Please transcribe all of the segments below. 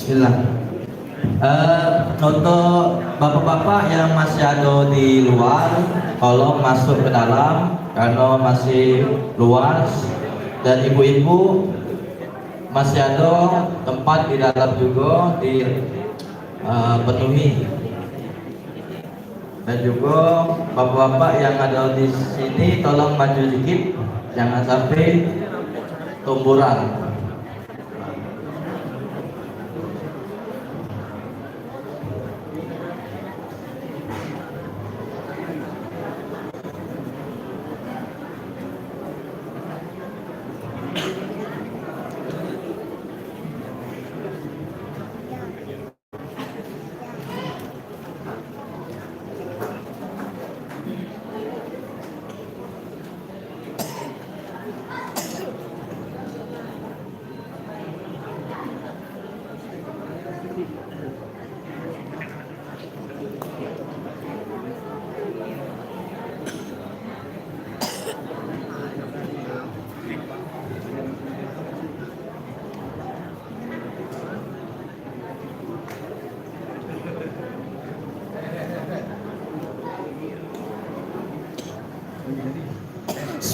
Bismillah. Untuk bapak-bapak yang masih ada di luar, tolong masuk ke dalam karena masih luas, dan ibu-ibu masih ada tempat di dalam juga dipenuhi. Dan juga bapak-bapak yang ada di sini tolong maju dikit, jangan sampai tumburan.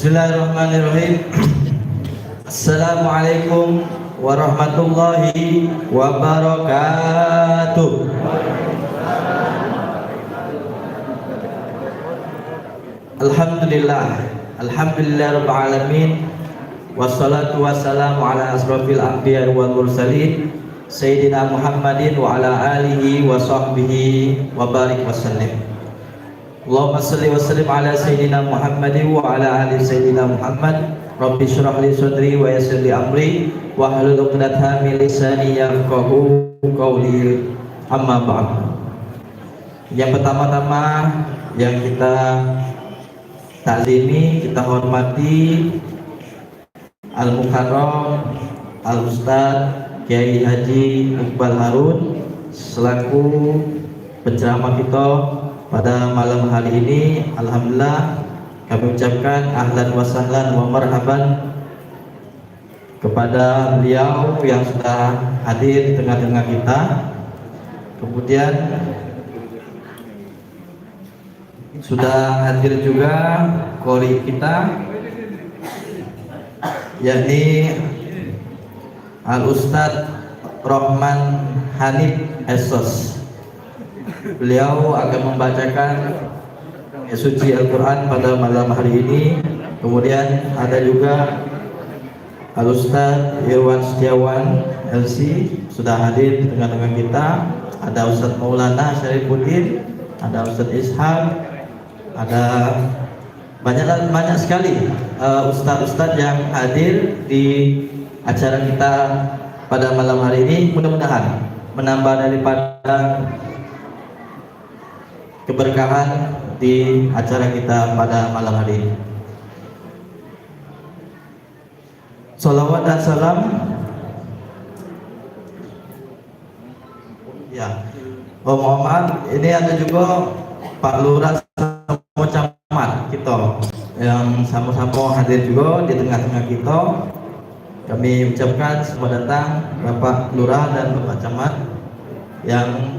Bismillahirrahmanirrahim. Assalamualaikum warahmatullahi wabarakatuh. Alhamdulillah rabbil alamin. Wassalatu wassalamu ala asrofil anbiya wal mursalin Sayyidina Muhammadin wa ala alihi wa sahbihi wa barik wasallim. Allahumma salli wa sallim ala Sayyidina Muhammadin wa ala ali Sayyidina Muhammad. Rabbi syrah li sadri wa yassir li amri wa hlul 'uqdatam min lisani yafqahu qawli. Amma ba'd. Yang pertama-tama yang kita taklimi, kita hormati Al-Mukarram Al-Ustaz Kiai Haji Iqbal Harun selaku penceramah kita pada malam hari ini. Alhamdulillah kami ucapkan ahlan wa sahlan wa marhaban kepada beliau yang sudah hadir di tengah-tengah kita. Kemudian sudah hadir juga qori kita, yakni Al-Ustaz Rahman Hanif Esos. Beliau akan membacakan suci Al-Quran pada malam hari ini. Kemudian ada juga Al-Ustaz Irwan Setiawan LC sudah hadir di tengah-tengah kita. Ada Ustaz Maulana Syarifuddin, ada Ustaz Ishaq, ada banyak sekali ustaz-ustaz yang hadir di acara kita pada malam hari ini. Mudah-mudahan menambah daripada keberkahan di acara kita pada malam hari ini. Salawat dan salam ya. Oh, mohon maaf, ini ada juga Pak Lurah sama Camat kita yang sama-sama hadir juga di tengah-tengah kita. Kami ucapkan selamat datang Bapak Lurah dan Bapak Camat yang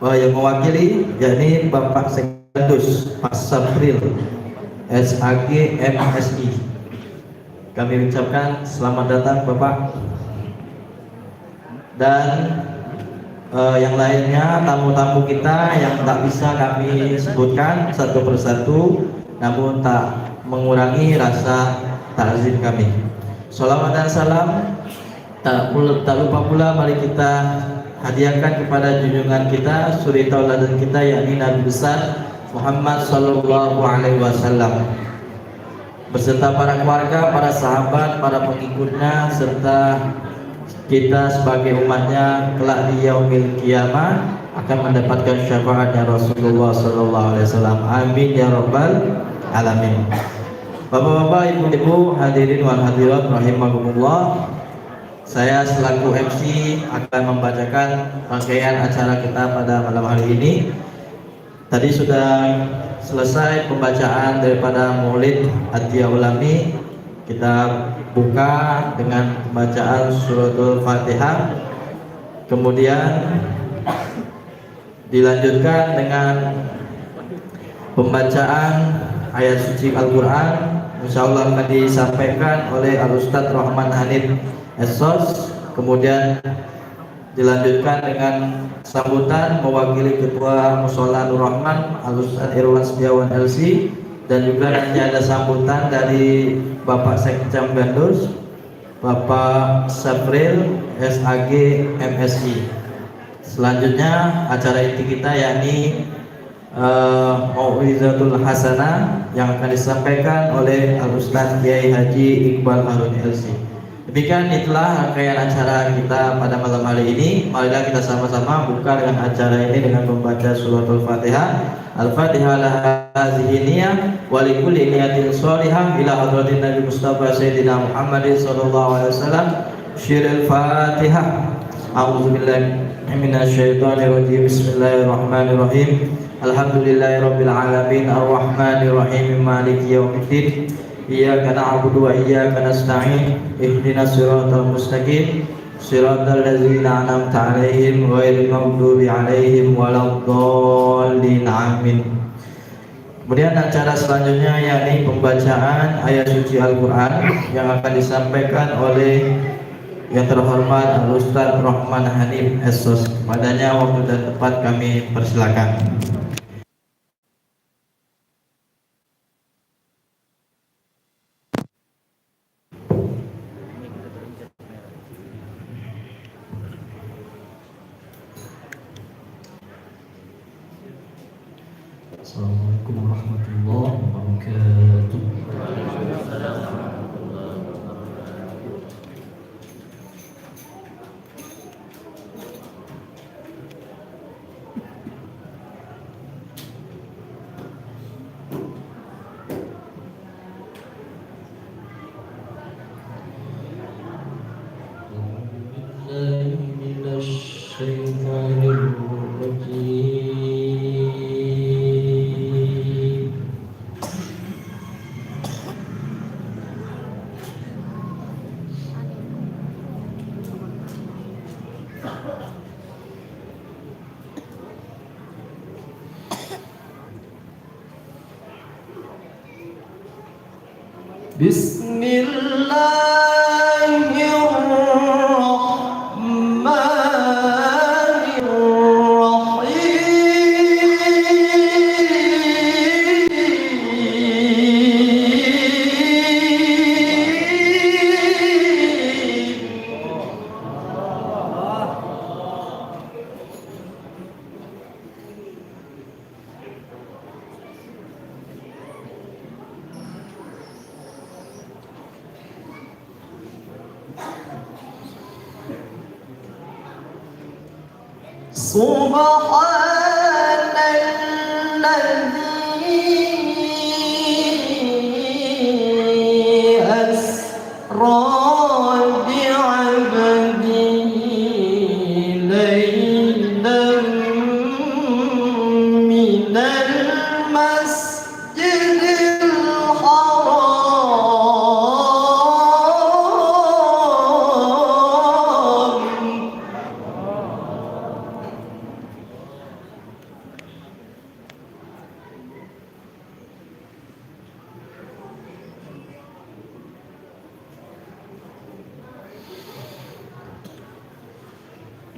mewakili, yakni Bapak Sekdus Pak Sapril SAG MSI. Kami ucapkan selamat datang Bapak. Dan yang lainnya, tamu-tamu kita yang tak bisa kami sebutkan satu persatu, namun tak mengurangi rasa takzim kami. Shalawat dan salam tak lupa pula mari kita hadiahkan kepada junjungan kita, suri tauladan kita, yakni Nabi besar Muhammad sallallahu alaihi wasallam beserta para keluarga, para sahabat, para pengikutnya, serta kita sebagai umatnya kelak di yaumil qiyamah akan mendapatkan syafaatnya Rasulullah sallallahu alaihi wasallam. Amin ya rabbal alamin. Bapak-bapak, ibu-ibu, hadirin wal hadirat rahimakumullah. Saya selaku MC akan membacakan rangkaian acara kita pada malam hari ini. Tadi sudah selesai pembacaan daripada Maulid Atiyah Ulami. Kita buka dengan pembacaan suratul Fatihah. Kemudian dilanjutkan dengan pembacaan ayat suci Al-Quran. Insyaallah akan disampaikan oleh Al-Ustadz Rahman Hanif Esos. Kemudian dilanjutkan dengan sambutan mewakili Ketua Mushola Nur Rahman Al-Ustadz Irwan Setiawan LC, dan juga nanti ada sambutan dari Bapak Sekcam Gandus, Bapak Sabril SAG MSI. Selanjutnya acara inti kita yakni Mau'izatul Hasanah yang akan disampaikan oleh Al-Ustadz Kiai Haji Iqbal Haruni LC. Demikian itulah rangkaian acara kita pada malam hari ini. Marilah kita sama-sama buka dengan acara ini dengan membaca suratul Fatihah. Al-Fatihah ala hadhihi niyyah wa likulli niyatin shalihah ila hadratin Nabi Mustafa Sayyidina Muhammadin sallallahu alaihi wasallam. Syirul Fatihah. A'udzubillahi minasyaitonir rajim. Bismillahirrahmanirrahim. Alhamdulillahirabbil alamin arrahmanir rahim maliki yaumiddin. Iyyaka na'budu wa iyyaka nasta'in. Ihdinas siratal mustaqim. Siratal ladzina an'amta 'alaihim ghairil maghdubi 'alaihim waladdallin. Amin. Kemudian acara selanjutnya yakni pembacaan ayat suci Al-Qur'an yang akan disampaikan oleh yang terhormat Al-Ustadz Rahman Hanif Esos. Padanya waktu dan tempat kami persilakan. Assalamualaikum warahmatullahi wabarakatuh.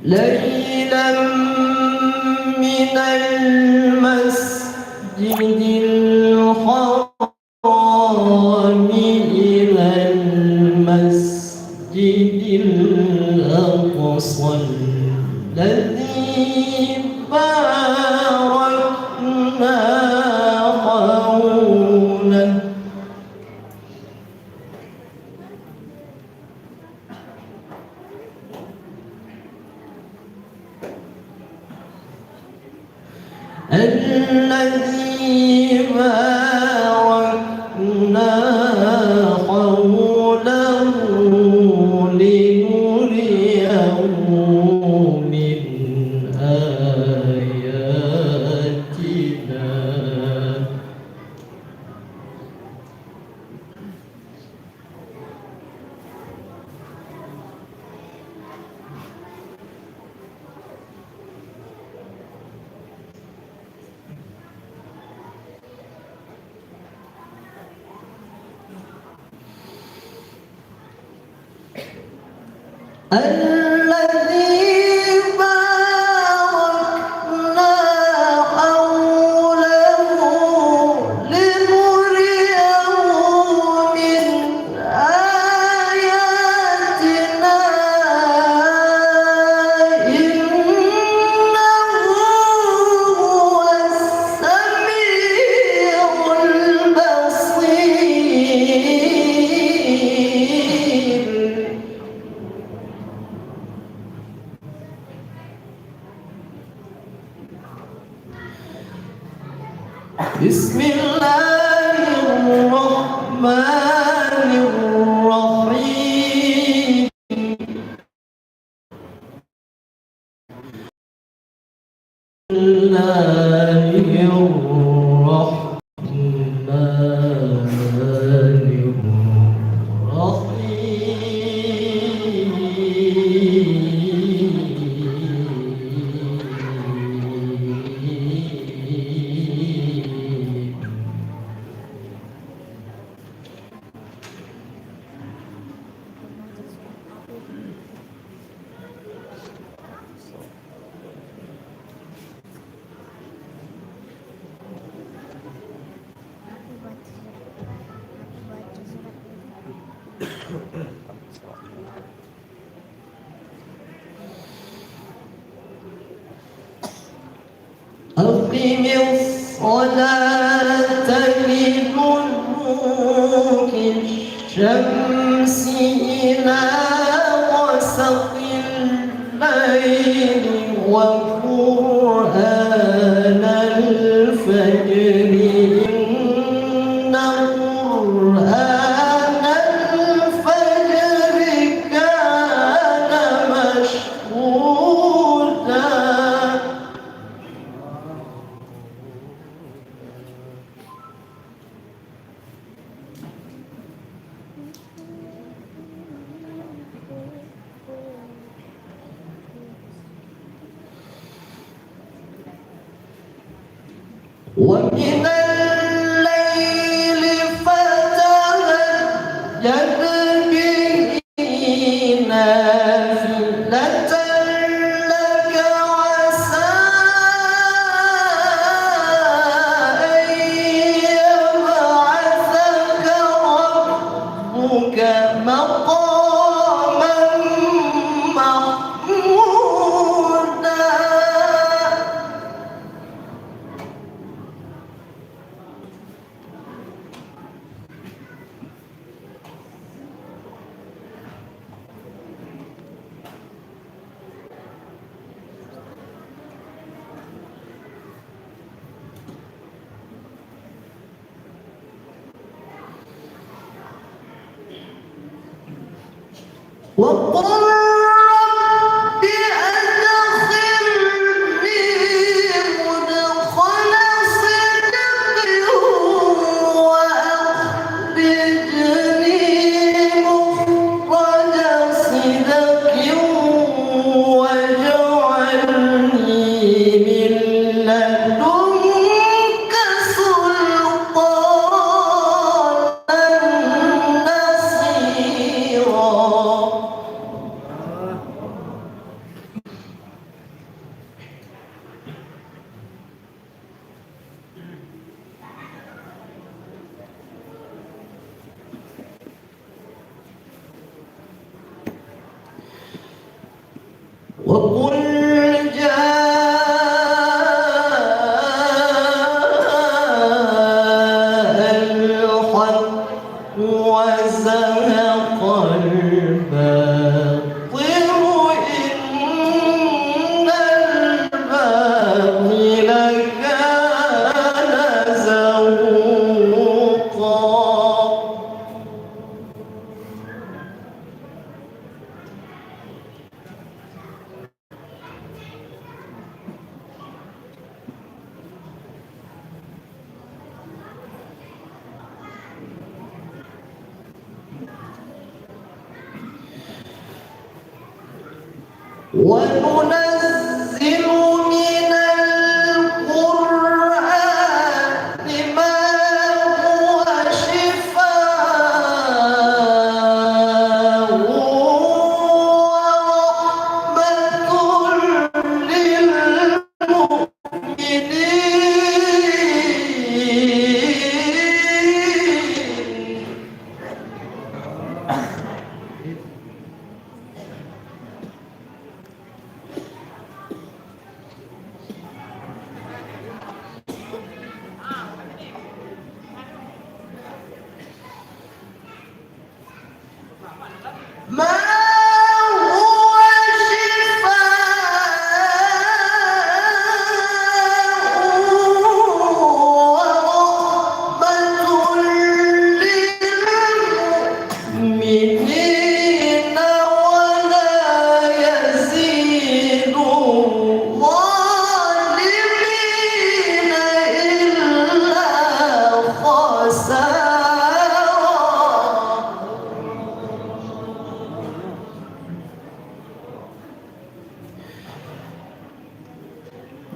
ليلا من المسجد الحرام إلى المسجد الأقصى الذي باركنا حوله الذي باركنا حوله لنريه من آياتنا أقم الصلاة لدلوك الشمس إلى غسق الليل وقرآن الفجر إن قرآن الفجر كان مشهودا ومن الليل فتهجد به نافلة لك عسى أن يبعثك ربك مقاما محمودا وقل رب أدخلني مدخل صدق وأخرجني مخرج صدق واجعلني من لدنك سلطانا نصيرا وقل جاء الحق وزهق الباطل إن الباطل كان زهوقا وننزل من القرآن ما هو شفاء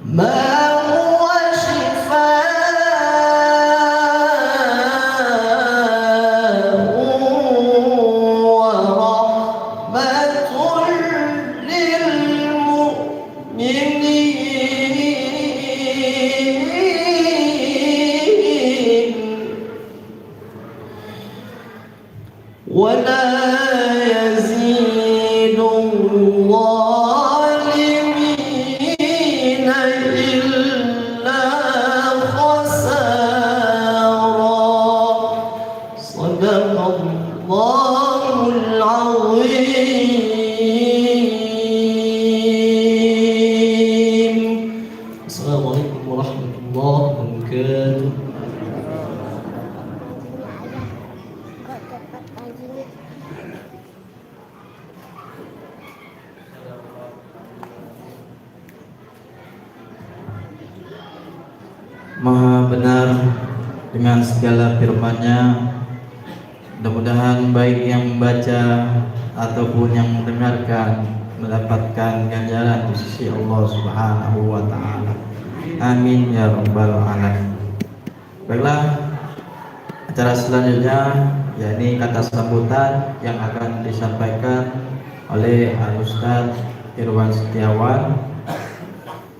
ما هو شفاء ورحمة للمؤمنين ولا يزيد الظالمين إلا خسارا. صدق الله العظيم. السلام عليكم ورحمة الله وبركاته. Maha benar dengan segala firman-Nya. Mudah-mudahan baik yang membaca ataupun yang mendengarkan mendapatkan ganjaran di sisi Allah Subhanahu wa taala. Amin ya rabbal alamin. Baiklah, acara selanjutnya yakni kata sambutan yang akan disampaikan oleh Al Ustaz Irwan Setiawan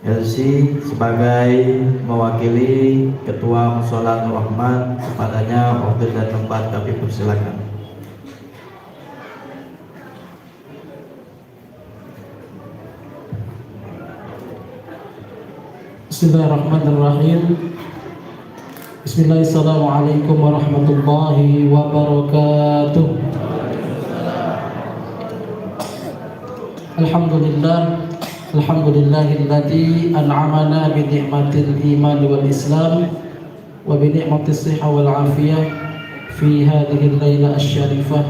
LC sebagai mewakili Ketua Mushola Nur Rahman. Kepadanya waktu dan tempat kami persilakan. Bismillahirrahmanirrahim. Bismillahirrahmanirrahim. Warahmatullahi wabarakatuh. Alhamdulillah. Alhamdulillahilladzi an'amana bi ni'matil iman wal islam wa bi ni'matis sihah wal afiyah fi hadhihi al-lailah asy-syarifah.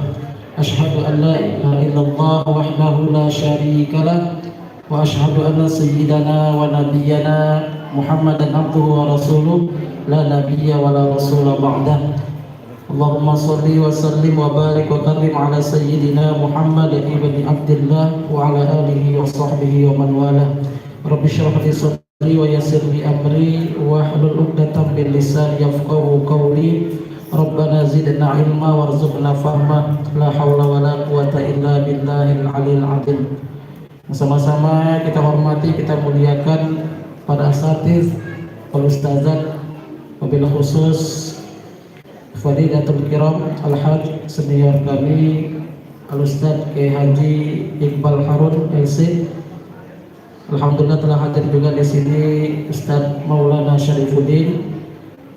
Asyhadu an la ilaha illallah wahdahu la syarika lah wa asyhadu anna sayyidana wa nabiyyana Muhammadan abduhu wa rasuluh la nabiyya wa la rasula ba'dah. Allahumma salli wa sallim wa barik wa karim ala sayyidina Muhammad ibn Abdullah wa ala alihi wa sahbihi wa man wala. Rabbi shrah li sadri wa yassir li amri wa hlul 'uqdatam min lisani yafqahu qawli. Rabbana zidna ilma warzuqna fahma. La haula wa la quwata illa billahil aliyil azim. Sama-sama kita hormati, kita muliakan para asatiz, para ustazat, wabil khusus Fadilatul Kiram Al-Haj senior kami Al-Ustaz Kiai Haji Iqbal Harun LC. Alhamdulillah telah hadir juga di sini Ustaz Maulana Syarifuddin,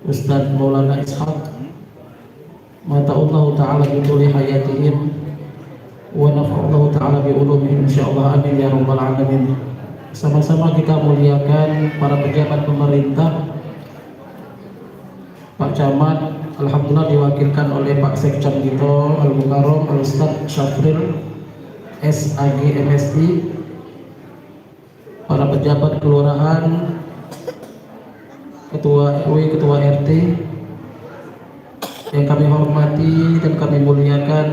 Ustaz Maulana Ishaq. Mata'allahu ta'ala bi tuli hayatihim wa nafa'allahu ta'ala bi ulumihim insyaallah, amin ya rabbal alamin. Sama-sama kita muliakan para pejabat pemerintah, Pak Camat, alhamdulillah diwakilkan oleh Pak Sekcam Gito Al-Mukarram Al-Ustaz Syafril SAG MSI, para pejabat kelurahan, ketua RW, ketua RT yang kami hormati dan kami muliakan,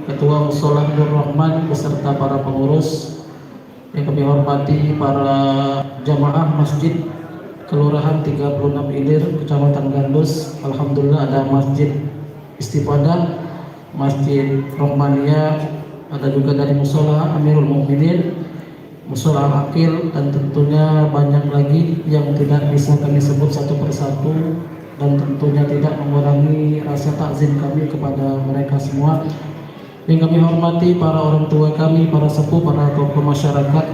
Ketua Mushola Nur Rahman beserta para pengurus yang kami hormati, para jamaah masjid Kelurahan 36 Ilir, Kecamatan Gandus. Alhamdulillah ada Masjid Istifadah, Masjid Rahmaniyah, ada juga dari Mushola Amirul Mukminin, Mushola Al-Aqil, dan tentunya banyak lagi yang tidak bisa kami sebut satu persatu, dan tentunya tidak mengurangi rasa takzim kami kepada mereka semua. Yang kami hormati para orang tua kami, para sepuh, para tokoh masyarakat,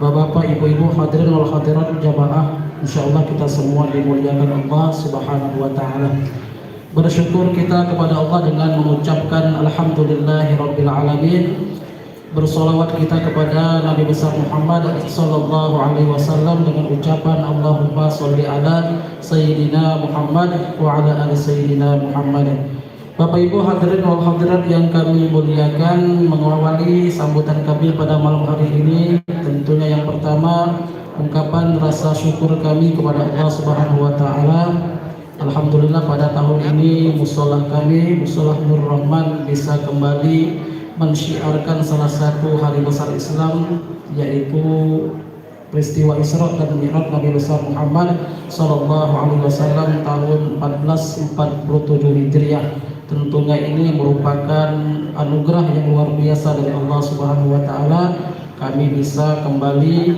bapak-bapak, ibu-ibu, hadirin wal hadirat jamaah. Insyaallah kita semua dimuliakan Allah Subhanahu wa taala. Bersyukur kita kepada Allah dengan mengucapkan alhamdulillahirabbil alamin. Bersolawat kita kepada Nabi besar Muhammad sallallahu alaihi wasallam dengan ucapan Allahumma sholli ala sayyidina Muhammad wa ala ali sayyidina Muhammad. Bapak Ibu hadirin wal hadirat yang kami muliakan, mengawali sambutan kami pada malam hari ini tentunya yang pertama ungkapan rasa syukur kami kepada Allah Subhanahu wa taala. Alhamdulillah pada tahun ini mushola kami, Mushola Nur Rahman, bisa kembali mensyiarkan salah satu hari besar Islam, yaitu peristiwa Isra dan Mi'raj Nabi besar Muhammad sallallahu alaihi wasallam tahun 1447 Hijriah. Tentunya ini merupakan anugerah yang luar biasa dari Allah Subhanahu wa taala, kami bisa kembali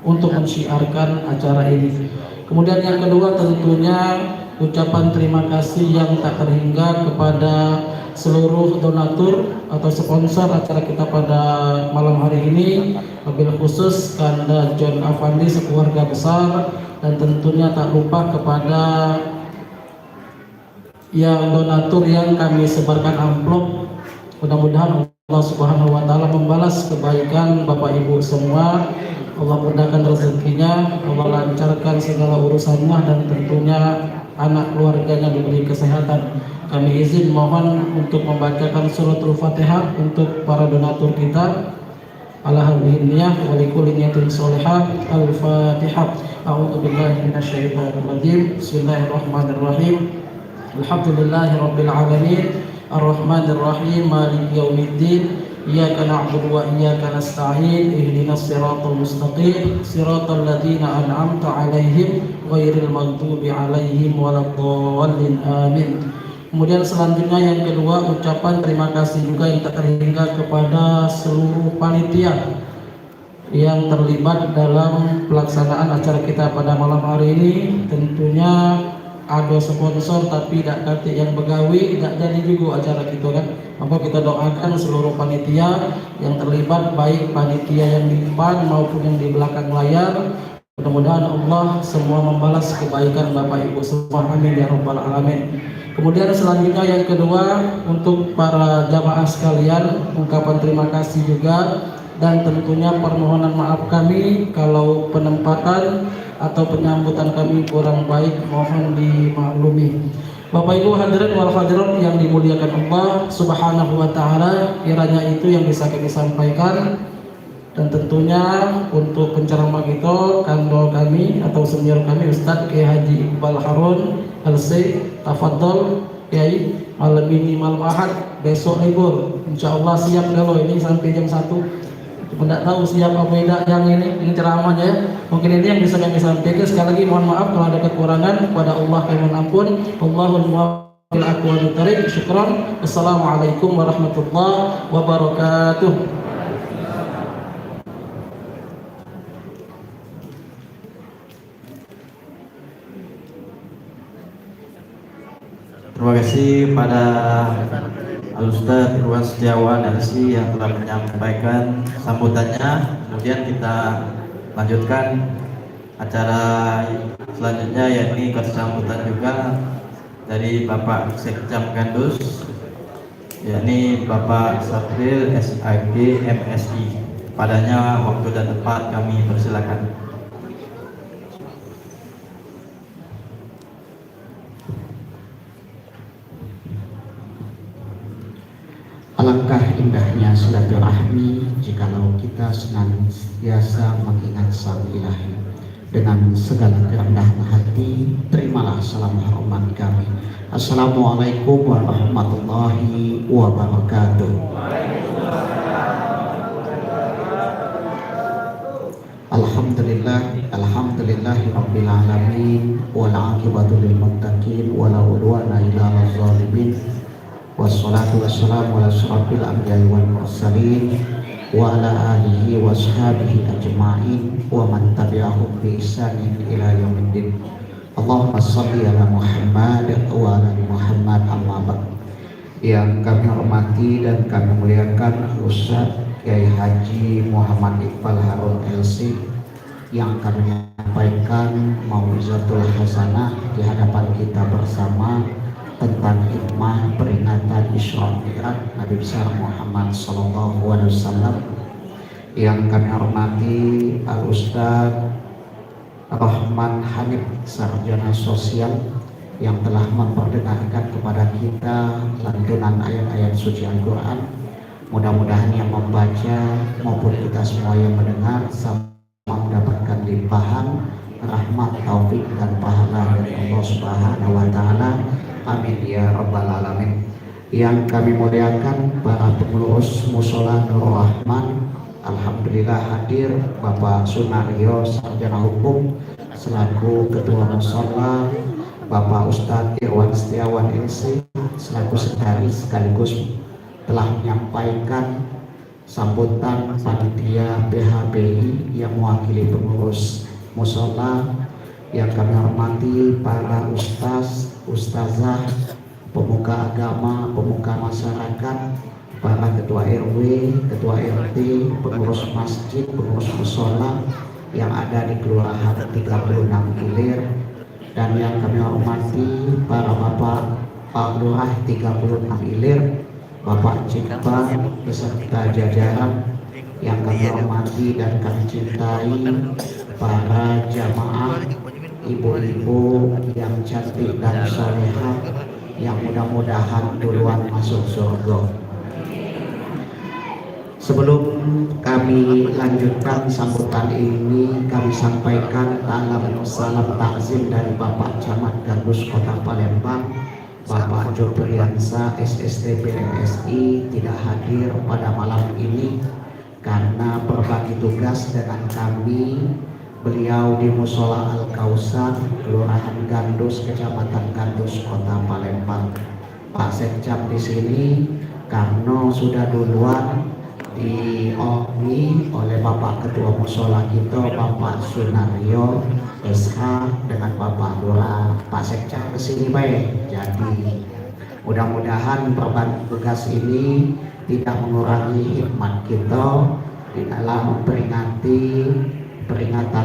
untuk mensyiarkan acara ini. Kemudian yang kedua tentunya ucapan terima kasih yang tak terhingga kepada seluruh donatur atau sponsor acara kita pada malam hari ini, wabil khusus Kanda John Afandi sekeluarga besar, dan tentunya tak lupa kepada yang donatur yang kami sebarkan amplop. Mudah-mudahan Allah Subhanahu wa taala membalas kebaikan Bapak Ibu semua. Allah mudahkan rezekinya, Allah lancarkan segala urusannya, dan tentunya anak keluarganya diberi kesehatan. Kami izin mohon untuk membacakan suratul Fatihah untuk para donatur kita. Ala hadhihi niyyah wa likulli niyatin shalihah. Al-Fatihah. A'udzu billahi minasyaitonir rajim. Bismillahirrahmanirrahim. Alhamdulillahirabbil alamin. Ar-Rahmanir Rahim. Maliki yaumiddin. Iyyaka na'budu wa iyyaka nasta'in. Ihdinas siratal mustaqim. Siratal ladzina an'amta 'alaihim ghairil maghdubi 'alaihim waladdallin. Amin. Kemudian selanjutnya yang kedua, ucapan terima kasih juga yang tak terhingga kepada seluruh panitia yang terlibat dalam pelaksanaan acara kita pada malam hari ini. Tentunya ada sponsor tapi tidak kate yang begawi, tidak jadi juga acara kita kan. Maka kita doakan seluruh panitia yang terlibat, baik panitia yang di depan maupun yang di belakang layar. Mudah-mudahan Allah semua membalas kebaikan Bapak Ibu semua. Amin ya rabbal alamin. Kemudian selanjutnya yang kedua, untuk para jamaah sekalian, ungkapan terima kasih juga, dan tentunya permohonan maaf kami kalau penempatan atau penyambutan kami kurang baik, mohon dimaklumi. Bapak Ibu hadirin wal hadirat yang dimuliakan Allah Subhanahu wa taala, kiranya itu yang bisa kami sampaikan. Dan tentunya untuk penceramah kita, kandol kami atau senior kami Ustadz Kiai Haji Iqbal Harun LC, tafadhol Kiai, malam ini malam Ahad, besok libur, insyaallah siap kalau ini sampai jam 1. Tidak tahu siap apa tidak yang ini ceramahnya ya. Mungkin ini yang bisa kami sampaikan. Sekali lagi mohon maaf kalau ada kekurangan, kepada Allah kami mohon ampun. Allahul muwaffiq aqwamit thariq. Syukran. Assalamualaikum warahmatullahi wabarakatuh. Terima kasih pada Al-Ustadz Irwan Setiawan LC yang telah menyampaikan sambutannya. Kemudian kita lanjutkan acara selanjutnya, yakni sambutan juga dari Bapak Sekjam Gandus, yakni Bapak Sabril SIG MSI. Padanya waktu dan tempat kami persilakan. Alangkah indahnya silaturahmi jikalau kita senantiasa mengingat Sang Ilahi. Dengan segala kerendahan hati, terimalah salam hormat kami. Assalamualaikum warahmatullahi wabarakatuh. Alhamdulillahi rabbil alamin, wal aqibatu lil muttaqin, wala udwana illa 'alal zalimin. Wassalatu wassalamu ala asyrafil anbiya'i wal mursalin wa ala alihi wa ashabihi ajma'in wa man tabi'ahum bi ihsanin ila yaumiddin. Allahumma shalli ala Muhammad wa ala Muhammad, amma ba'd. Yang kami hormati dan kami muliakan Ustaz Kiai Haji Muhammad Iqbal Harun LC, yang kami menyampaikan mau'izatul hasanah di hadapan kita bersama tentang hikmah peringatan Isra Mi'raj Nabi besar Muhammad sallallahu alaihi wasallam. Yang kami hormati Al-Ustaz Rahman Hanif, sarjana sosial, yang telah memperdengarkan kepada kita lantunan ayat-ayat suci Al-Quran. Mudah-mudahan yang membaca maupun kita semua yang mendengar sama mendapatkan limpahan rahmat, taufik dan pahala dari Allah Subhanahu wa taala. Amin ya rabbal alamin. Yang kami muliakan para pengurus Mushola Nur Rahman, Alhamdulillah hadir Bapak Sunario Sarjana Hukum selaku Ketua Mushola, Bapak Ustadz Irwan Setiawan LC selaku sekretaris sekaligus telah menyampaikan sambutan panitia PHBI yang mewakili pengurus mushola, yang kami hormati para ustaz, ustazah, pemuka agama, pemuka masyarakat, para ketua RW, ketua RT, pengurus masjid, pengurus mushola yang ada di Kelurahan 36 Ilir, dan yang kami hormati para bapak Pak Lurah 36 Ilir, Bapak Cipta beserta jajaran yang kami hormati dan kami cintai, para jamaah, ibu-ibu yang cantik dan salehah yang mudah-mudahan duluan masuk surga. Sebelum kami lanjutkan sambutan ini, kami sampaikan salam takzim dari Bapak Camat Gandus Kota Palembang, Bapak Jopriansa SST PMSI tidak hadir pada malam ini karena berbagi tugas dengan kami. Beliau di Musola Al-Kausar, Kelurahan Gandus, Kecamatan Gandus, Kota Palembang. Pak Sekcam di sini karena sudah duluan diomni oleh Bapak Ketua Musola kita, Bapak Sunario SH dengan Bapak Lurah. Pak Sekcam kesini baik. Jadi mudah-mudahan berbagi tugas ini tidak mengurangi hikmat kita di dalam peringatan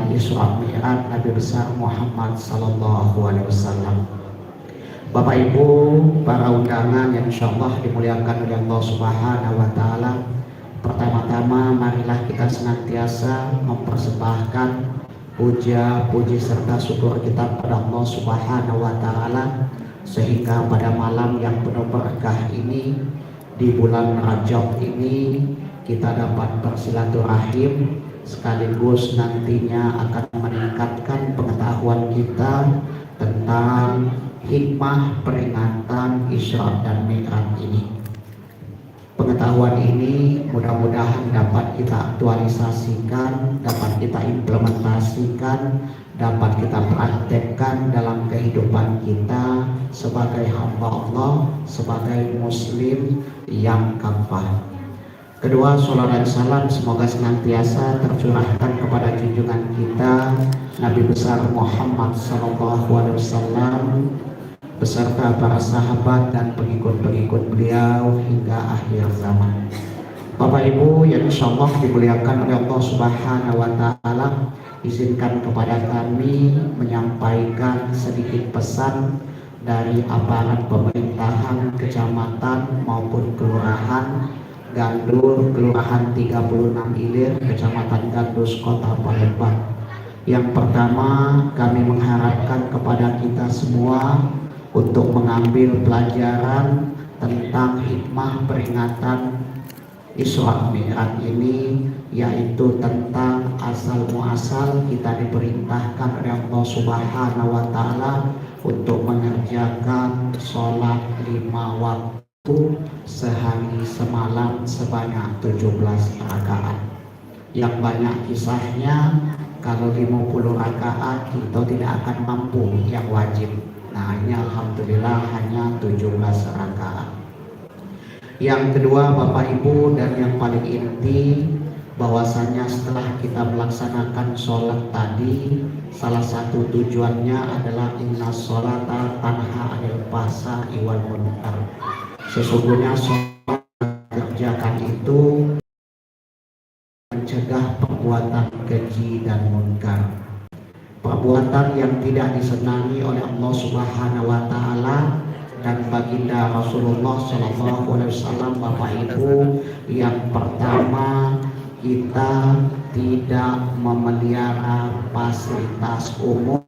Isra Mi'raj Nabi besar Muhammad sallallahu alaihi wasallam. Bapak Ibu, para undangan yang insyaallah dimuliakan oleh Allah Subhanahu wa taala. Pertama-tama marilah kita senantiasa mempersembahkan puja, puji serta syukur kita pada Allah Subhanahu wa taala sehingga pada malam yang penuh berkah ini, di bulan Rajab ini, kita dapat bersilaturahim sekaligus nantinya akan meningkatkan pengetahuan kita tentang hikmah peringatan Isra dan Mi'raj ini. Pengetahuan ini mudah-mudahan dapat kita aktualisasikan, dapat kita implementasikan, dapat kita praktekkan dalam kehidupan kita sebagai hamba Allah, sebagai muslim yang kafah. Kedua, sholawat dan salam semoga senantiasa tercurahkan kepada junjungan kita Nabi besar Muhammad SAW beserta para sahabat dan pengikut-pengikut beliau hingga akhir zaman. Bapak Ibu yang insyaallah dimuliakan oleh Allah Subhanahu wa taala, izinkan kepada kami menyampaikan sedikit pesan dari aparat pemerintahan kecamatan maupun kelurahan Gandur, Kelurahan 36 Ilir, Kecamatan Gandus, Kota Palembang. Yang pertama, kami mengharapkan kepada kita semua untuk mengambil pelajaran tentang hikmah peringatan Isra Mi'raj ini, yaitu tentang asal muasal kita diperintahkan oleh Allah Subhanahu wa taala untuk mengerjakan sholat 5 waktu sehari semalam sebanyak 17 rakaat. Yang banyak kisahnya, kalau 50 rakaat kita tidak akan mampu yang wajib. Nah, ini alhamdulillah hanya 17 rakaat. Yang kedua, Bapak Ibu, dan yang paling inti, bahwasanya setelah kita melaksanakan sholat tadi, salah satu tujuannya adalah inna sholata tanha 'anil fahsya'i wal munkar. Sesungguhnya sholat kerjakan itu mencegah perbuatan keji dan munkar, perbuatan yang tidak disenangi oleh Allah Subhanahu wa taala dan baginda Rasulullah sallallahu alaihi wasallam. Bapak Ibu, yang pertama, kita tidak memelihara fasilitas umum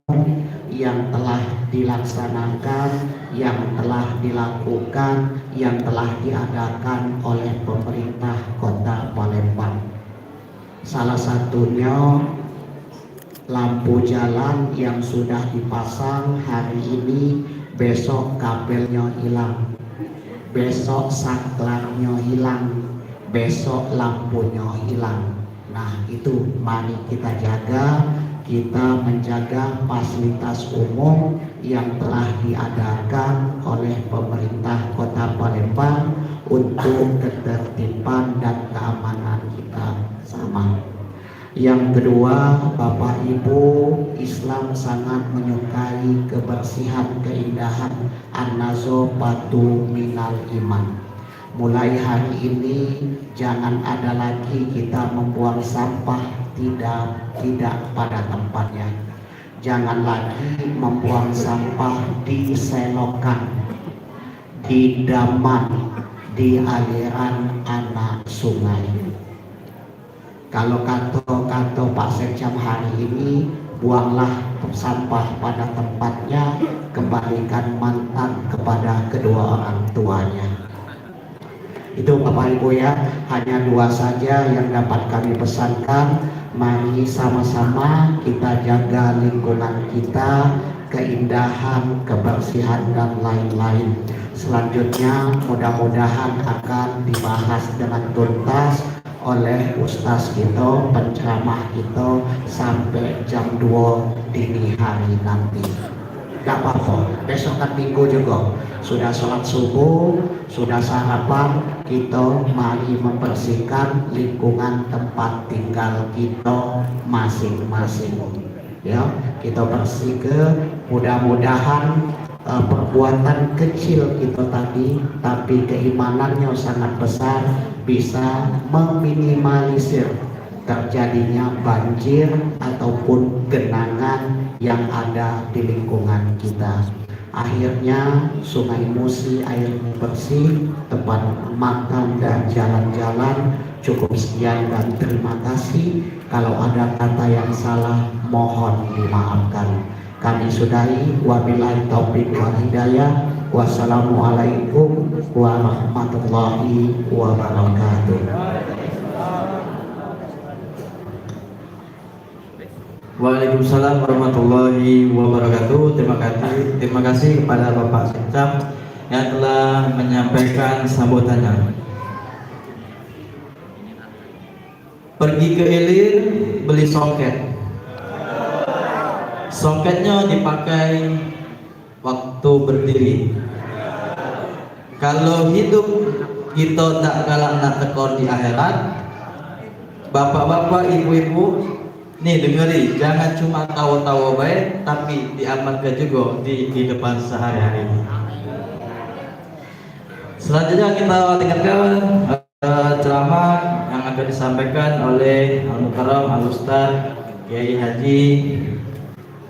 yang telah dilaksanakan, yang telah dilakukan, yang telah diadakan oleh pemerintah Kota Palembang. Salah satunya lampu jalan yang sudah dipasang hari ini, besok kabelnya hilang, besok saklarnya hilang, besok lampunya hilang. Nah itu mari kita jaga, kita menjaga fasilitas umum yang telah diadakan oleh pemerintah Kota Palembang untuk ketertiban dan keamanan kita sama. Yang kedua, Bapak Ibu, Islam sangat menyukai kebersihan, keindahan, an-nazafatu minal iman. Mulai hari ini jangan ada lagi kita membuang sampah tidak pada tempatnya. Jangan lagi membuang sampah di selokan, di daman, di aliran anak sungai. Kalau kata Pak Sekjam hari ini, buanglah sampah pada tempatnya, kembalikan mantan kepada kedua orang tuanya. Itu Bapak Ibu ya, hanya dua saja yang dapat kami pesankan. Mari sama-sama kita jaga lingkungan kita, keindahan, kebersihan dan lain-lain. Selanjutnya mudah-mudahan akan dibahas dengan tuntas oleh ustaz kita, penceramah kita sampai jam 2 dini hari nanti. Gak apa-apa, besok kan minggu juga. Sudah sholat subuh, sudah sarapan, kita mari membersihkan lingkungan tempat tinggal kita masing-masing. Ya, kita bersihkan. Mudah-mudahan perbuatan kecil kita tadi, tapi keimanannya sangat besar, bisa meminimalisir terjadinya banjir ataupun genangan yang ada di lingkungan kita. Akhirnya Sungai Musi airnya bersih, tempat makan dan jalan-jalan. Cukup sekian dan terima kasih. Kalau ada kata yang salah mohon dimaafkan. Kami sudahi, wabillahi taufiq wal hidayah. Wassalamualaikum warahmatullahi wabarakatuh. Waalaikumsalam warahmatullahi wabarakatuh. Terima kasih kepada Bapak Sekjam yang telah menyampaikan sambutannya. Pergi ke Ilir beli songket. Songketnya dipakai waktu berdiri. Kalau hidup kita tak galak nak tekor di akhirat, bapak-bapak, ibu-ibu, nih dengeri, jangan cuma tawa-tawa baik, tapi diamalkan juga di kehidupan sehari-hari. Selanjutnya kita dengarkan ceramah yang akan disampaikan oleh Al-Mukarram Al-Ustaz Kiai Haji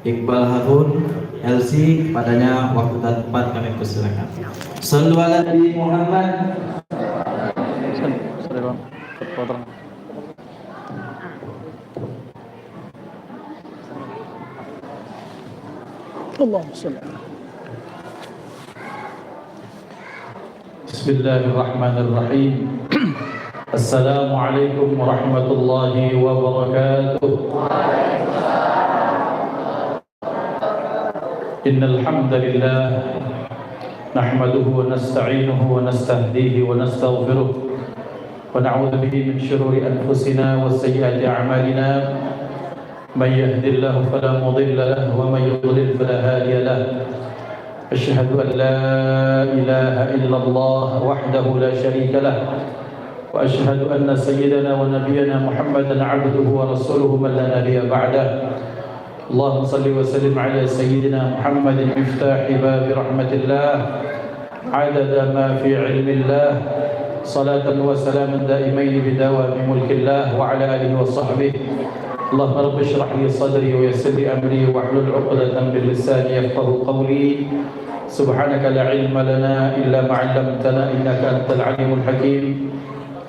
Iqbal Harun LC. Padanya waktu dan tempat kami persilakan. Sallu ala Nabi Muhammad. Allahumma shalli ala. Bismillahirrahmanirrahim. Assalamualaikum warahmatullahi wabarakatuh. Innal hamdalillah nahmaduhu wa nasta'inuhu wa nastahdihi wa nastaghfiruh wa na'udzu bihi min shururi anfusina wa sayyiati a'malina. من يهد الله فلا مضل له ومن يضلل فلا هادي له. أشهد أن لا إله إلا الله وحده لا شريك له وأشهد أن سيدنا ونبينا محمدا عبده ورسوله من لا نبي بعده. اللهم صل وسلم على سيدنا محمد مفتاح باب رحمة الله عدد ما في علم الله صلاة وسلاما دائمين بدوام ملك الله وعلى آله وصحبه. اللهم رب اشرح لي صدري ويسر لي امري واحلل عقدة من لساني يفقهوا قولي. سبحانك لا علم لنا الا ما علمتنا انك انت العليم الحكيم.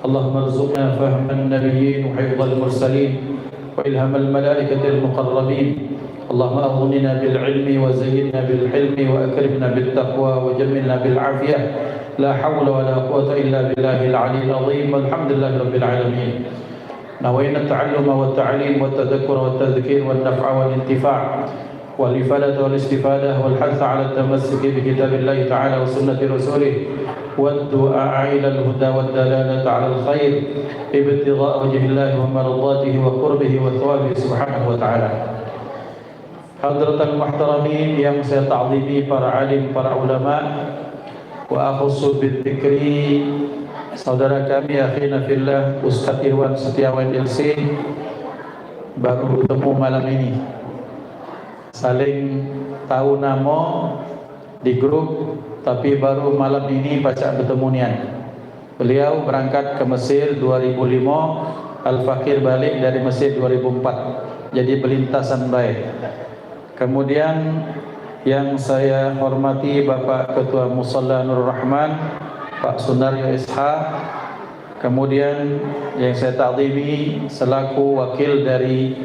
اللهم ارزقنا فهم النبيين وحفظ المرسلين والهام الملائكة المقربين. اللهم اغننا بالعلم وزينا بالحلم واكرمنا بالتقوى وجملنا بالعافية. لا حول ولا قوة الا بالله العلي العظيم. والحمد لله رب العالمين. نوينا التعلم والتعليم والتذكر والتذكير والنفع والانتفاع والإفادة والاستفادة والحث على التمسك بكتاب الله تعالى وسنة رسوله والدعاء إلى الهدى والدلالة على الخير ابتغاء وجه الله ومرضاته وقربه وثوابه سبحانه وتعالى. Hadratal muhtaramin yang saya ta'zimi, para alim, para ulama, wa akhussu bidzikri saudara kami akhina fillah Ustaz Irwan Setiawan Ilsin, baru bertemu malam ini, saling tahu nama di grup, tapi baru malam ini pacak bertemu nian. Beliau berangkat ke Mesir 2005, Al-Fakir balik dari Mesir 2004, jadi belintasan baik. Kemudian yang saya hormati Bapak Ketua Musalla Nur Rahman, Pak Sunaryo Ishaq. Kemudian yang saya ta'zimi selaku wakil dari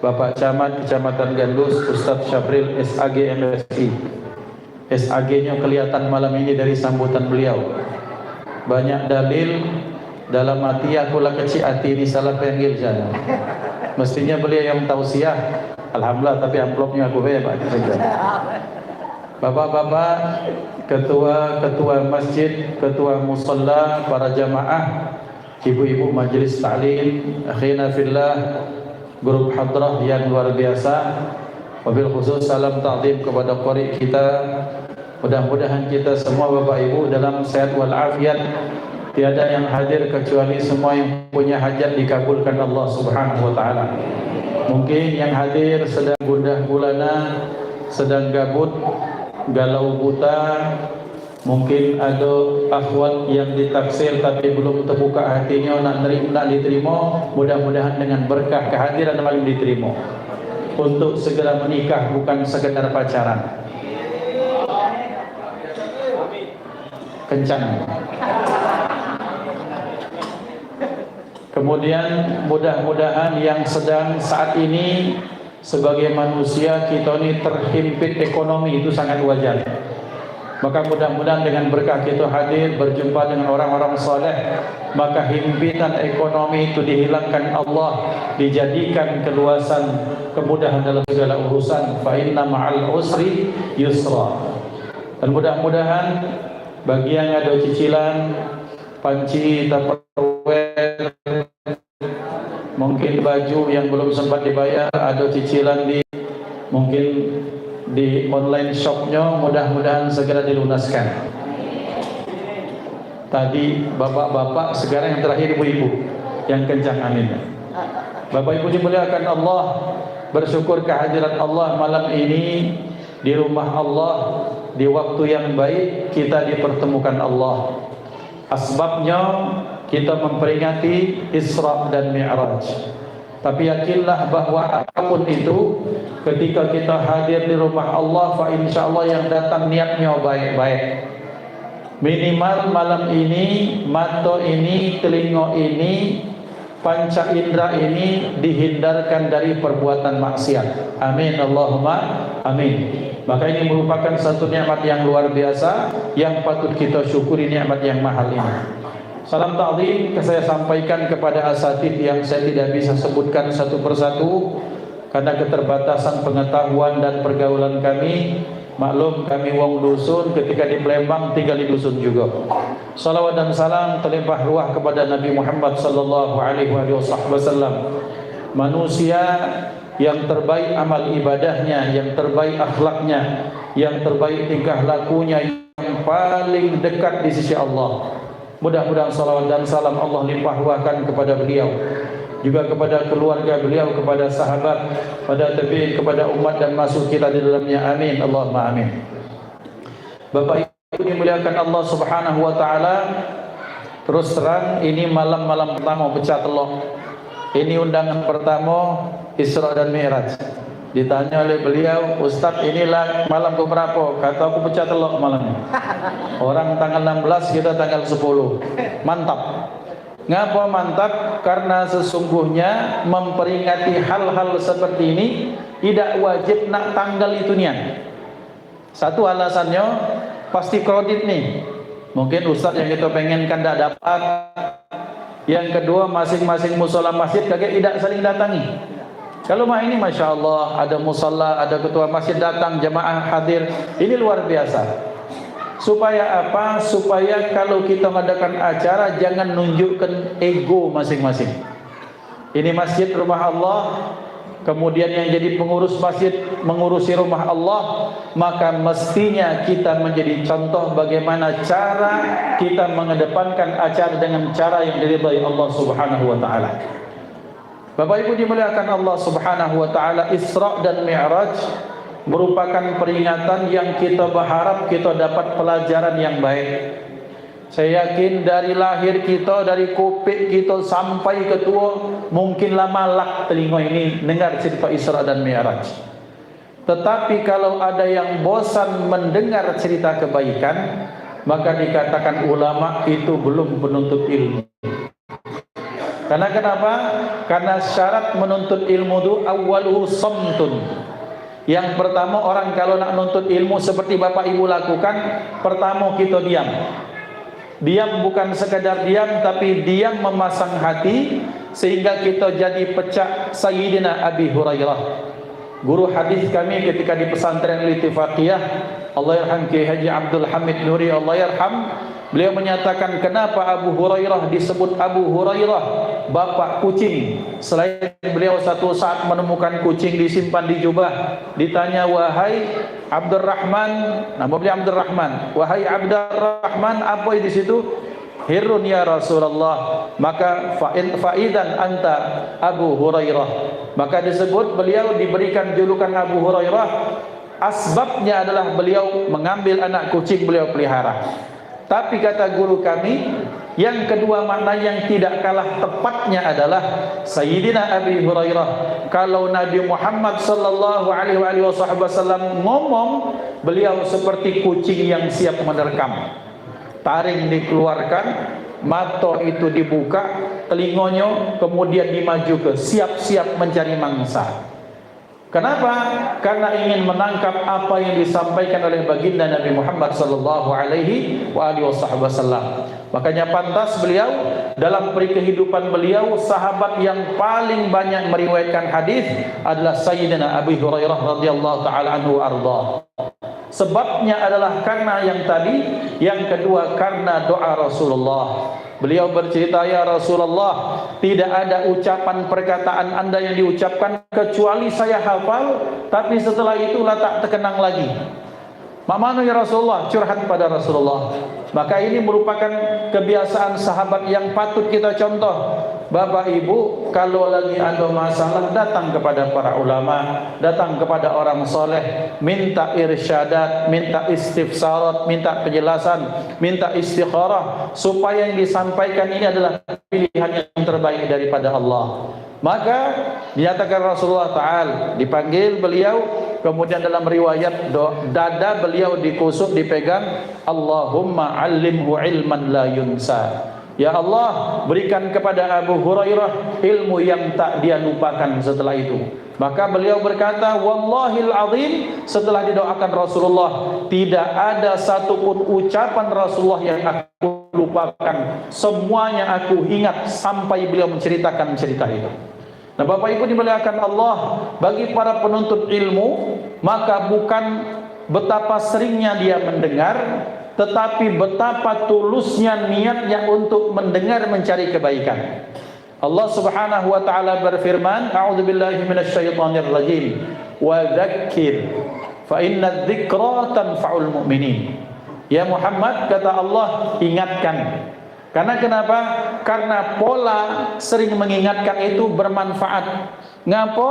Bapak Camat Kecamatan Gandus, Ustaz Syabril SAG MSI. SAG-nya kelihatan malam ini dari sambutan beliau. Banyak dalil, dalam hati aku lah kecil hati ini salah panggil jalan. Mestinya beliau yang tausiah. Alhamdulillah, tapi amplopnya aku bayar Pak. Bapak-bapak, ketua masjid, ketua musalla, para jamaah, ibu-ibu majelis ta'lim, akhina fillah, grup hadrah yang luar biasa. Wabil khusus salam ta'zim kepada qari kita. Mudah-mudahan kita semua Bapak Ibu dalam sehat wal afiat. Tiada yang hadir kecuali semua yang punya hajat dikabulkan Allah Subhanahu wa taala. Mungkin yang hadir sedang gundah gulana, sedang gabut, galau buta. Mungkin ada akhwat yang ditaksir tapi belum terbuka hatinya nak diterima. Mudah-mudahan dengan berkah kehadiran malam diterima untuk segera menikah, bukan sekedar pacaran. Kencang. Kemudian mudah-mudahan yang sedang saat ini sebagai manusia kita ini terhimpit ekonomi, itu sangat wajar. Maka mudah-mudahan dengan berkah kita hadir berjumpa dengan orang-orang saleh, maka himpitan ekonomi itu dihilangkan Allah, dijadikan keluasan, kemudahan dalam segala urusan. Fa inna ma'al usri yusra. Dan mudah-mudahan bagi yang ada cicilan panci, tupperware, mungkin baju yang belum sempat dibayar, ada cicilan di mungkin di online shopnya, mudah-mudahan segera dilunaskan. Tadi bapak-bapak, sekarang yang terakhir ibu-ibu, yang kencang amin. Bapak Ibu dimuliakan Allah, bersyukur kehadiran Allah malam ini di rumah Allah, di waktu yang baik kita dipertemukan Allah. Asbabnya kita memperingati Isra dan Mi'raj. Tapi yakinlah bahwa apapun itu, ketika kita hadir di rumah Allah, fa insyaallah yang datang niatnya baik-baik. Minimal malam ini, mata ini, telinga ini, panca indera ini dihindarkan dari perbuatan maksiat. Amin Allahumma amin. Maka ini merupakan satu nikmat yang luar biasa yang patut kita syukuri, nikmat yang mahal ini. Salam ta'zim saya sampaikan kepada asatidz yang saya tidak bisa sebutkan satu persatu karena keterbatasan pengetahuan dan pergaulan kami. Maklum kami wong dusun, ketika di Palembang tinggal di dusun juga. Salawat dan salam terlimpah ruah kepada Nabi Muhammad sallallahu alaihi wasallam, manusia yang terbaik amal ibadahnya, yang terbaik akhlaknya, yang terbaik tingkah lakunya, yang paling dekat di sisi Allah. Mudah-mudahan salawat dan salam Allah limpah ruahkan kepada beliau, juga kepada keluarga beliau, kepada sahabat, pada tabi'in, kepada umat dan masuk kita di dalamnya. Amin Allahumma amin. Bapak Ibu dimuliakan Allah Subhanahu wa taala, terus terang ini malam-malam pertama pecah telur. Ini undangan pertama Isra dan Mi'raj. Ditanya oleh beliau, Ustaz inilah malam keberapa? Kata aku pecah telur malam. Orang tanggal 16, kita tanggal 10. Mantap. Ngapa mantap? Karena sesungguhnya memperingati hal-hal seperti ini tidak wajib nak tanggal itu nian. Satu alasannya pasti kredit nih. Mungkin Ustaz yang kita pengenkan tidak dapat. Yang kedua, masing-masing musola masjid kagak tidak saling datangi. Kalau mah ini Masya Allah, ada musalla, ada ketua masjid datang, jamaah hadir, ini luar biasa. Supaya apa? Supaya kalau kita mengadakan acara jangan nunjukkan ego masing-masing. Ini masjid rumah Allah, kemudian yang jadi pengurus masjid mengurusi rumah Allah, maka mestinya kita menjadi contoh bagaimana cara kita mengedepankan acara dengan cara yang diridhai Allah Subhanahu wa taala. Bapak Ibu dimuliakan Allah Subhanahu wa taala, Isra dan Mi'raj merupakan peringatan yang kita berharap kita dapat pelajaran yang baik. Saya yakin dari lahir kita, dari kopik kita sampai ke tua, mungkinlah malak telinga ini dengar cerita Isra dan Mi'raj. Tetapi kalau ada yang bosan mendengar cerita kebaikan, maka dikatakan ulama itu belum penuntut ilmu. Karena kenapa? Karena syarat menuntut ilmu itu awwaluhu samtun. Yang pertama, orang kalau nak menuntut ilmu seperti Bapak Ibu lakukan, pertama kita diam. Diam bukan sekadar diam, tapi diam memasang hati sehingga kita jadi pecah. Sayyidina Abi Hurairah, guru hadis kami ketika di pesantren Al-Ittifaqiyah, Allah yarham Kiai Haji Abdul Hamid Nuri, Allah yarham, beliau menyatakan kenapa Abu Hurairah disebut Abu Hurairah, bapak kucing. Selain beliau satu saat menemukan kucing disimpan di jubah, ditanya, wahai Abdurrahman, nama beliau Abdurrahman, wahai Abdurrahman, apa di situ? Hirun ya Rasulullah. Maka faidan anta Abu Hurairah. Maka disebut beliau diberikan julukan Abu Hurairah, asbabnya adalah beliau mengambil anak kucing beliau pelihara. Tapi kata guru kami, yang kedua makna yang tidak kalah tepatnya adalah Sayyidina Abi Hurairah, kalau Nabi Muhammad sallallahu alaihi wasallam ngomong, beliau seperti kucing yang siap menerkam. Taring dikeluarkan, mata itu dibuka, telinganya kemudian dimaju ke siap-siap mencari mangsa. Kenapa? Karena ingin menangkap apa yang disampaikan oleh baginda Nabi Muhammad sallallahu alaihi wasallam. Makanya pantas beliau dalam kehidupan beliau, sahabat yang paling banyak meriwayatkan hadis adalah Sayyidina Abi Hurairah radhiyallahu taala anhu arda. Sebabnya adalah karena yang tadi, yang kedua karena doa Rasulullah. Beliau bercerita, ya Rasulullah, tidak ada ucapan perkataan anda yang diucapkan kecuali saya hafal, tapi setelah itulah tak terkenang lagi. Mana ya Rasulullah? Curhat pada Rasulullah. Maka ini merupakan kebiasaan sahabat yang patut kita contoh. Bapak Ibu, kalau lagi ada masalah, datang kepada para ulama, datang kepada orang soleh, minta irsyadat, minta istifsarat, minta penjelasan, minta istikharah, supaya yang disampaikan ini adalah pilihan yang terbaik daripada Allah. Maka dinyatakan Rasulullah Ta'ala, dipanggil beliau, kemudian dalam riwayat dada beliau dikusuk, dipegang, Allahumma allimhu ilman la yunsa. Ya Allah, berikan kepada Abu Hurairah ilmu yang tak dia lupakan setelah itu. Maka beliau berkata, wallahil azim, setelah didoakan Rasulullah, tidak ada satupun ucapan Rasulullah yang aku lupakan. Semuanya aku ingat sampai beliau menceritakan cerita itu. Nah, Bapak Ibu dimuliakan Allah, bagi para penuntut ilmu, maka bukan betapa seringnya dia mendengar, tetapi betapa tulusnya niatnya untuk mendengar, mencari kebaikan. Allah Subhanahu wa taala berfirman, a'udzubillahi minasyaitonir rajim, wa dzakir fa inna dzikra tanfa'ul mu'minin. Ya Muhammad, kata Allah, ingatkan. Karena kenapa? Karena pola sering mengingatkan itu bermanfaat. Ngapa?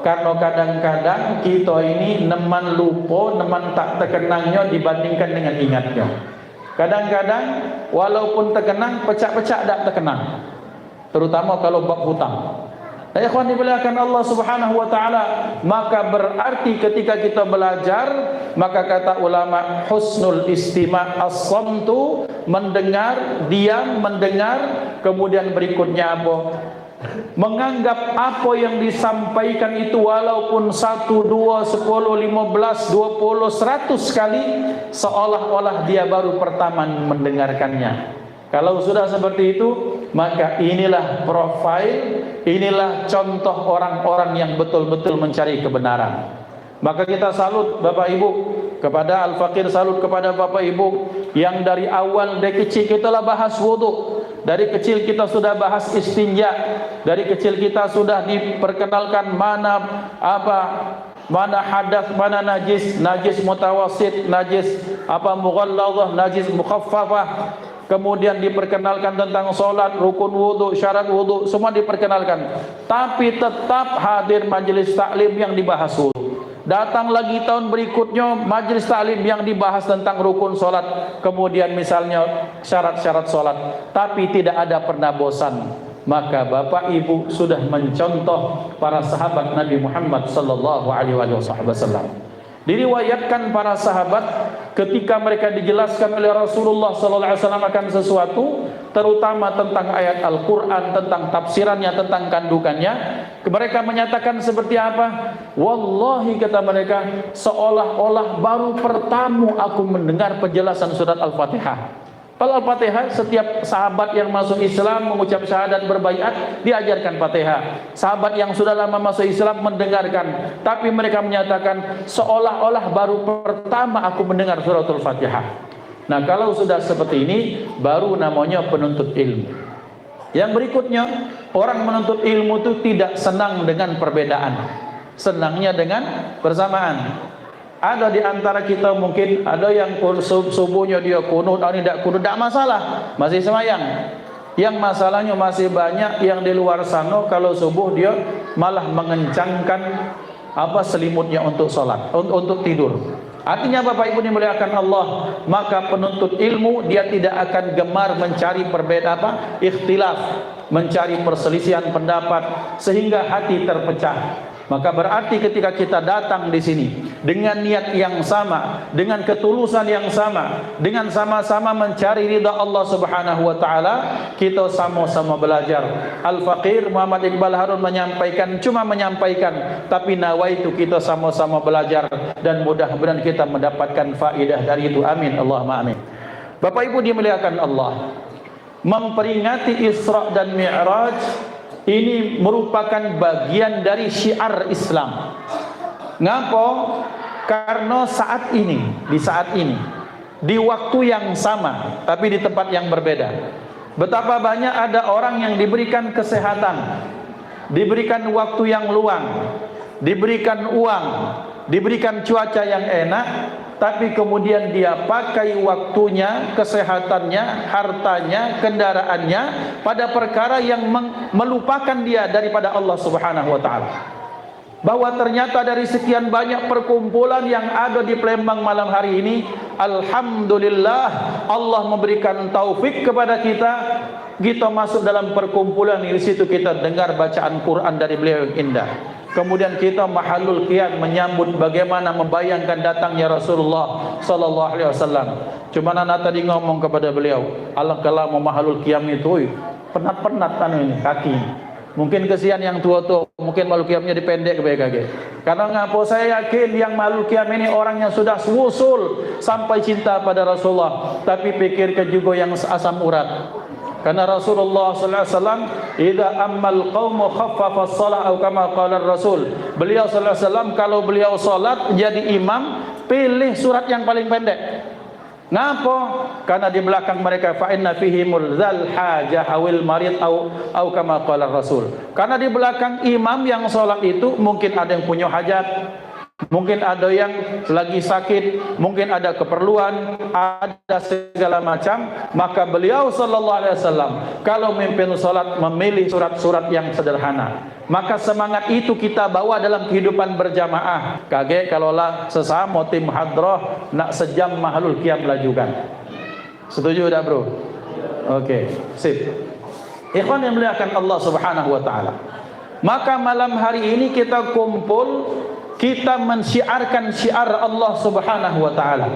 Karena kadang-kadang kita ini neman lupa, neman tak terkenangnya dibandingkan dengan ingatnya. Kadang-kadang walaupun terkenang, pecah-pecah tak terkenang. Terutama kalau bab hutang. Ya ikhwan dimuliakan Allah Subhanahu wa taala, maka berarti ketika kita belajar, maka kata ulama, husnul istima' as-samtu, mendengar, diam mendengar, kemudian berikutnya apa? Menganggap apa yang disampaikan itu walaupun 1, 2, 10, 15, 20, 100 kali, seolah-olah dia baru pertama mendengarkannya. Kalau sudah seperti itu, maka inilah profil, inilah contoh orang-orang yang betul-betul mencari kebenaran. Maka kita salut Bapak Ibu, kepada Al-Fakir salut kepada Bapak Ibu yang dari awal dari kecil kita lah bahas wudu. Dari kecil kita sudah bahas istinja. Dari kecil kita sudah diperkenalkan mana hadas, mana najis, najis mutawasid, najis mughalladhah, najis mukhaffafah. Kemudian diperkenalkan tentang solat, rukun wudu, syarat wudu, semua diperkenalkan. Tapi tetap hadir majelis taklim yang dibahas wudu. Datang lagi tahun berikutnya majelis taklim yang dibahas tentang rukun solat, kemudian misalnya syarat-syarat solat, tapi tidak ada pernah bosan. Maka Bapak Ibu sudah mencontoh para sahabat Nabi Muhammad sallallahu alaihi wasallam. Diriwayatkan para sahabat ketika mereka dijelaskan oleh Rasulullah sallallahu alaihi wasallam akan sesuatu, terutama tentang ayat Al-Qur'an, tentang tafsirannya, tentang kandungannya, mereka menyatakan seperti apa? Wallahi, kata mereka, seolah-olah baru pertama aku mendengar penjelasan surat Al-Fatihah. Kalau Al-Fatihah, setiap sahabat yang masuk Islam mengucap syahadat berbaiat diajarkan Fatihah. Sahabat yang sudah lama masuk Islam mendengarkan, tapi mereka menyatakan seolah-olah baru pertama aku mendengar suratul Fatihah. Nah, kalau sudah seperti ini baru namanya penuntut ilmu. Yang berikutnya, orang menuntut ilmu itu tidak senang dengan perbedaan, senangnya dengan persamaan. Ada di antara kita mungkin ada yang subuhnya dia kunut, ada tidak kunut, tidak masalah, masih semayang. Yang masalahnya masih banyak yang di luar sana kalau subuh dia malah mengencangkan selimutnya untuk sholat, untuk tidur. Artinya Bapak Ibu dimuliakan Allah, maka penuntut ilmu dia tidak akan gemar mencari perbedaan ikhtilaf, mencari perselisihan pendapat sehingga hati terpecah. Maka berarti ketika kita datang di sini dengan niat yang sama, dengan ketulusan yang sama, dengan sama-sama mencari ridha Allah Subhanahu wa taala, kita sama-sama belajar. Al-Faqir Muhammad Iqbal Harun menyampaikan, cuma menyampaikan, tapi nawaitu kita sama-sama belajar dan mudah-mudahan kita mendapatkan faedah dari itu. Amin, Allahumma amin. Bapak Ibu dimuliakan Allah, memperingati Isra dan Mi'raj ini merupakan bagian dari syiar Islam. Ngapa? Karena di saat ini, di waktu yang sama, tapi di tempat yang berbeda. Betapa banyak ada orang yang diberikan kesehatan, diberikan waktu yang luang, diberikan uang, diberikan cuaca yang enak, tapi kemudian dia pakai waktunya, kesehatannya, hartanya, kendaraannya pada perkara yang melupakan dia daripada Allah Subhanahu wa taala. Bahwa ternyata dari sekian banyak perkumpulan yang ada di Palembang malam hari ini, alhamdulillah Allah memberikan taufik kepada kita masuk dalam perkumpulan. Di situ kita dengar bacaan Quran dari beliau yang indah. Kemudian kita mahalul qiyam, menyambut bagaimana membayangkan datangnya Rasulullah sallallahu alaihi wasallam. Cuma anak tadi ngomong kepada beliau, alangkah mau mahalul qiyam itu penat-penat ini kaki. Mungkin kesian yang tua-tua, mungkin mahalul qiyamnya dipendek ke BKG. Karena ngapa saya yakin yang mahalul qiyam ini orang yang sudah wusul sampai cinta pada Rasulullah, tapi pikirkan juga yang asam urat. Karena Rasulullah sallallahu alaihi wasallam, "Idza ammal qaumu khaffafa as-shalah," atau kama qala Rasul. Beliau sallallahu alaihi wasallam kalau beliau salat jadi imam, pilih surat yang paling pendek. Ngapa? Karena di belakang mereka fa inna fihimul dzal hajah awil marid au kama qala Rasul. Karena di belakang imam yang salat itu mungkin ada yang punya hajat, mungkin ada yang lagi sakit, mungkin ada keperluan, ada segala macam. Maka beliau sallallahu alaihi wasallam kalau memimpin salat memilih surat-surat yang sederhana. Maka semangat itu kita bawa dalam kehidupan berjamaah. Kaget kalaulah sesama tim hadrah nak sejam mahalul qiyam lajukan. Setuju dah bro? Okey, sip. Ikhwan yang muliakan Allah Subhanahu wa taala. Maka malam hari ini kita kumpul, kita mensyiarkan syiar Allah Subhanahu wa taala.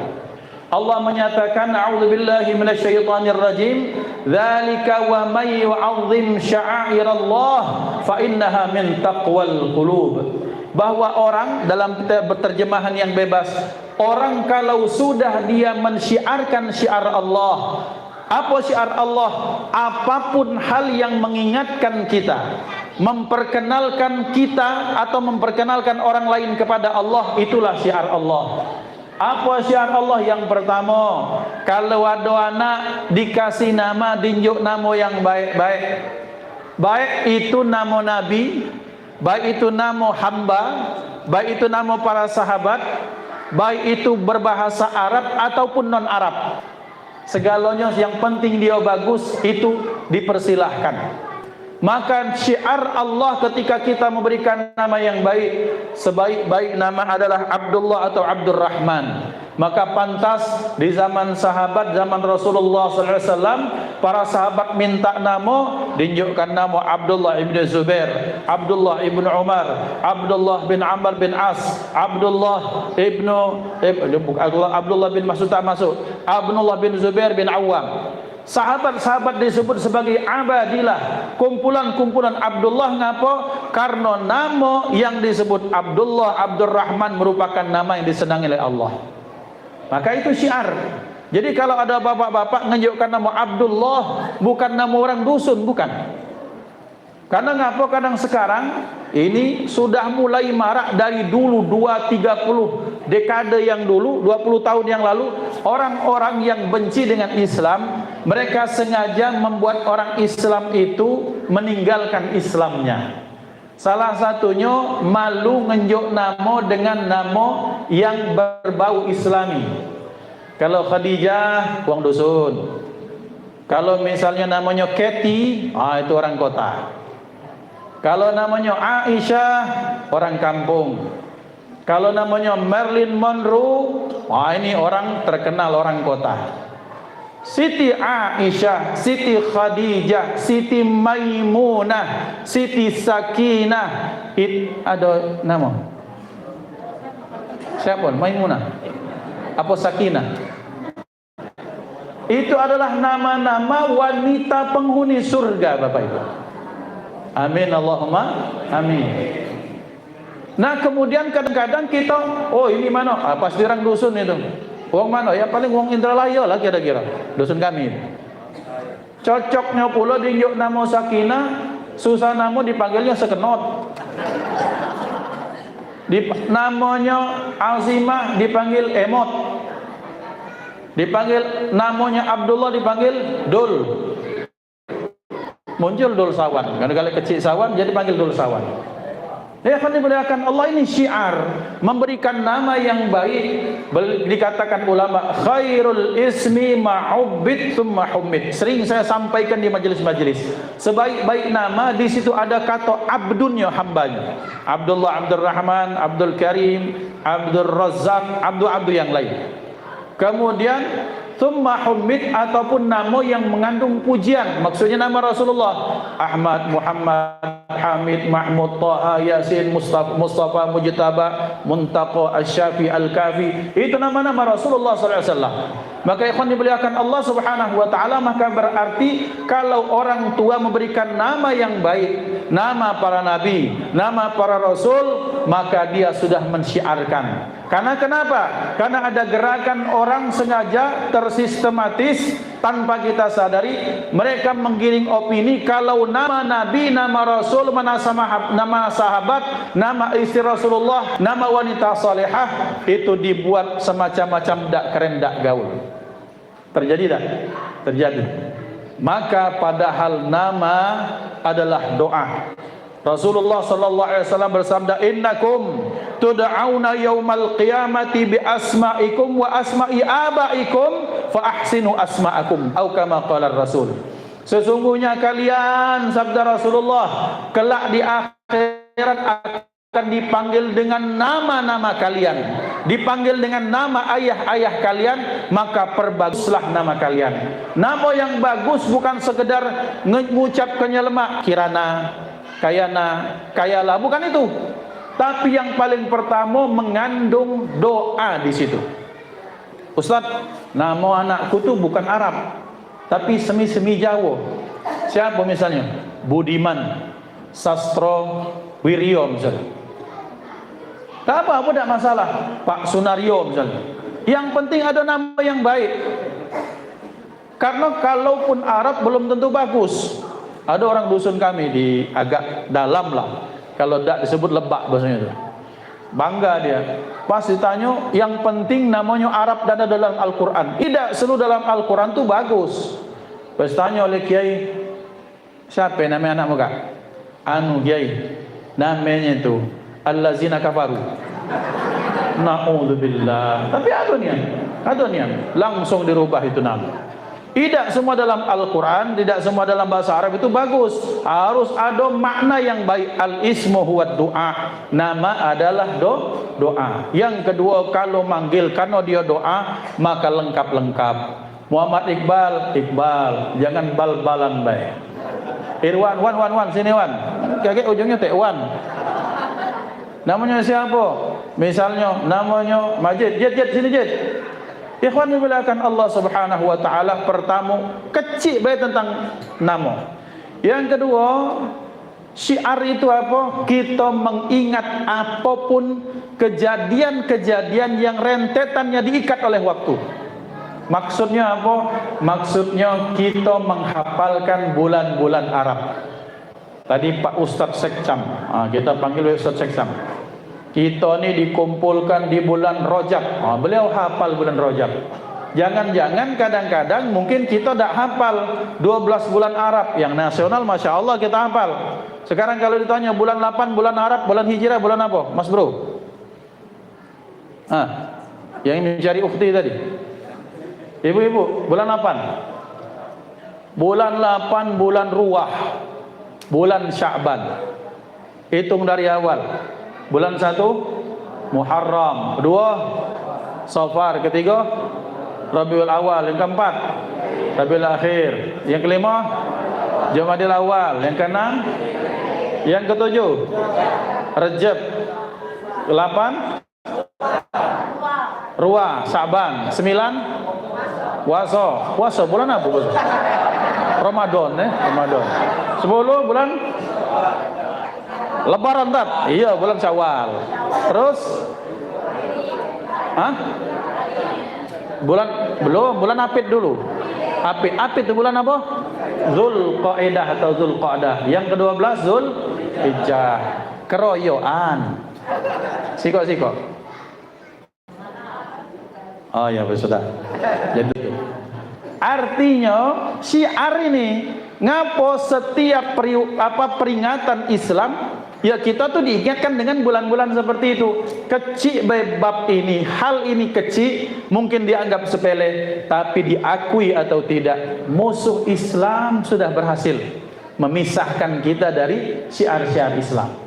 Allah menyatakan, a'udzubillahi minasyaitonir rajim, dzalika wa may yu'azzim sya'airallah fa innaha min taqwal qulub. Bahwa orang, dalam terjemahan yang bebas, orang kalau sudah dia mensyiarkan syiar Allah. Apa syiar Allah? Apapun hal yang mengingatkan kita, memperkenalkan kita atau memperkenalkan orang lain kepada Allah, itulah syiar Allah. Apa syiar Allah? Yang pertama, kalau ada anak dikasih nama, dinjuk nama yang baik-baik. Baik itu nama Nabi, baik itu nama hamba, baik itu nama para sahabat, baik itu berbahasa Arab ataupun non-Arab. Segalanya yang penting dia bagus, itu dipersilahkan. Maka syiar Allah ketika kita memberikan nama yang baik, sebaik-baik nama adalah Abdullah atau Abdurrahman. Maka pantas di zaman sahabat, zaman Rasulullah SAW, para sahabat minta nama, dinjukkan nama Abdullah ibn Zubair, Abdullah ibn Umar, Abdullah bin Amr bin As, Abdullah bin Mas'ud tak masuk, Abdullah bin Zubair bin Awam. Sahabat-sahabat disebut sebagai abadilah, kumpulan-kumpulan Abdullah. Ngapa? Karena nama yang disebut Abdullah, Abdurrahman merupakan nama yang disenangi oleh Allah. Maka itu syiar. Jadi kalau ada bapak-bapak menunjukkan nama Abdullah, bukan nama orang dusun, bukan. Karena ngapa kadang sekarang ini sudah mulai marak dari dulu 20-30 dekade yang dulu, 20 tahun yang lalu, orang-orang yang benci dengan Islam, mereka sengaja membuat orang Islam itu meninggalkan Islamnya. Salah satunya malu ngenjuk nama dengan nama yang berbau Islami. Kalau Khadijah, wong dusun. Kalau misalnya namanya Kathy, itu orang kota. Kalau namanya Aisyah, orang kampung. Kalau namanya Marilyn Monroe, ini orang terkenal, orang kota. Siti Aisyah, Siti Khadijah, Siti Maimunah, Siti Sakinah, ada nama. Siapa? Maimunah? Apa Sakinah? Itu adalah nama-nama wanita penghuni surga, Bapak Ibu. Amin Allahumma amin. Nah kemudian kadang-kadang kita, ini mana? Pasti orang dusun itu. Wong mana? Ya paling wong Indralaya lah kira-kira. Dusun kami. Cocoknya pula dinjuk nama Sakinah, susah nama dipanggilnya Sekenot. Namanya Azimah dipanggil Emot. Dipanggil namanya Abdullah dipanggil Dul. Muncul Dul Sawan. Karena kalau kecil Sawan jadi panggil Dul Sawan. Ya kan dimuliakan Allah, ini syiar memberikan nama yang baik. Dikatakan ulama khairul ismi ma'ubbid tsumma humid. Sering saya sampaikan di majelis-majelis. Sebaik-baik nama di situ ada kata abdunnya, hambanya. Abdullah, Abdurrahman, Abdul Karim, Abdul Razzaq, Abdu yang lain. Kemudian tsumma humid ataupun nama yang mengandung pujian. Maksudnya nama Rasulullah Ahmad, Muhammad, Hamid, Mahmud, Taha, Yasin, Mustafa, Mujtaba, Muntaqa, Asy-Syafi, Al-Kafi. Itu nama-nama Rasulullah SAW. Maka ikhwan dimuliakan Allah Subhanahu wa taala, maka berarti kalau orang tua memberikan nama yang baik, nama para nabi, nama para rasul, maka dia sudah mensyiarkan. Karena kenapa? Karena ada gerakan orang sengaja tersistematis tanpa kita sadari, mereka menggiring opini kalau nama nabi, nama rasul, nama sahabat, nama istri Rasulullah, nama wanita salihah itu dibuat semacam-macam dak keren, dak gaul. Terjadi tak? Terjadi. Maka padahal nama adalah doa. Rasulullah sallallahu alaihi wasallam bersabda, "Innakum tud'auna yaumal qiyamati bi asma'ikum wa asma'i abaikum fa ahsinu asma'akum." Atau kama qala Rasul. Sesungguhnya kalian, sabda Rasulullah, kelak di akhirat akan dipanggil dengan nama-nama kalian, dipanggil dengan nama ayah-ayah kalian, maka perbaguslah nama kalian. Nama yang bagus bukan sekedar mengucapkannya lemak, kirana, kayana, kayalah, bukan itu. Tapi yang paling pertama mengandung doa di situ. Ustaz, nama anakku tuh bukan Arab, tapi semi-semi Jawa. Siapa misalnya? Budiman, Sastro, Wiryo misalnya. Tak apa, tidak masalah. Pak Sunario misalnya. Yang penting ada nama yang baik. Karena kalaupun Arab belum tentu bagus. Ada orang dusun kami di agak dalam lah. Kalau tidak disebut Lebak bahasanya itu. Bangga dia. Pas ditanya, yang penting namanya Arab dan ada dalam Al-Quran. Tidak seluruh dalam Al-Quran itu bagus. Pas tanya oleh Kiai, siapa namanya anak muka? Anu Kiai, namanya itu Allazina kafaru. Na'udzubillah. Tapi ada niat, langsung dirubah itu nama. Tidak semua dalam Al-Quran, tidak semua dalam bahasa Arab itu bagus. Harus ada makna yang baik. Al-ismu huwa doa. Nama adalah doa. Yang kedua, kalau manggil karena dia doa, maka lengkap-lengkap. Muhammad Iqbal, jangan bal-balan baik. Irwan, Wan, sini Wan. Kakek ujungnya Tek Wan. Namanya siapa? Misalnya namanya Majid. Jid, sini Jid. Ikhwan dimuliakan Allah Subhanahu wa taala, pertama kecil baik tentang nama. Yang kedua, syiar itu apa? Kita mengingat apapun kejadian-kejadian yang rentetannya diikat oleh waktu. Maksudnya apa? Maksudnya kita menghafalkan bulan-bulan Arab. Tadi Pak Ustadz Sekcam, kita panggil Ustadz Sekcam. Kita ni dikumpulkan di bulan Rajab. Beliau hafal bulan Rajab. Jangan-jangan kadang-kadang mungkin kita tak hafal 12 bulan Arab. Yang nasional Masya Allah kita hafal. Sekarang kalau ditanya bulan 8 bulan Arab, bulan Hijrah, bulan apa? Mas bro? Yang mencari ukhti tadi. Ibu-ibu, bulan 8. Bulan 8 bulan Ruwah. Bulan Sya'ban. Hitung dari awal. Bulan 1 Muharram, kedua Safar, ketiga Rabiul Awal, yang keempat Rabiul Akhir, yang kelima Jamadil Awal, yang keenam, yang ketujuh Rajab, 8 Ruwah, Sa'ban, 9 Puasa bulan apa? Ramadan, Ramadan. 10 bulan Lebaran tak? Iya, bulan Syawal. Terus bulan Apit dulu. Apit itu bulan apa? Zulqa'dah atau Zulqa'dah. Yang ke-12 Zulhijjah. Keroyoan. Siko. Oh ya, sudah. Jadi artinya syiar ini ngapo setiap peringatan Islam, ya kita tuh diingatkan dengan bulan-bulan seperti itu. Kecil bab ini, hal ini kecil, mungkin dianggap sepele, tapi diakui atau tidak, musuh Islam sudah berhasil memisahkan kita dari syiar-syiar Islam.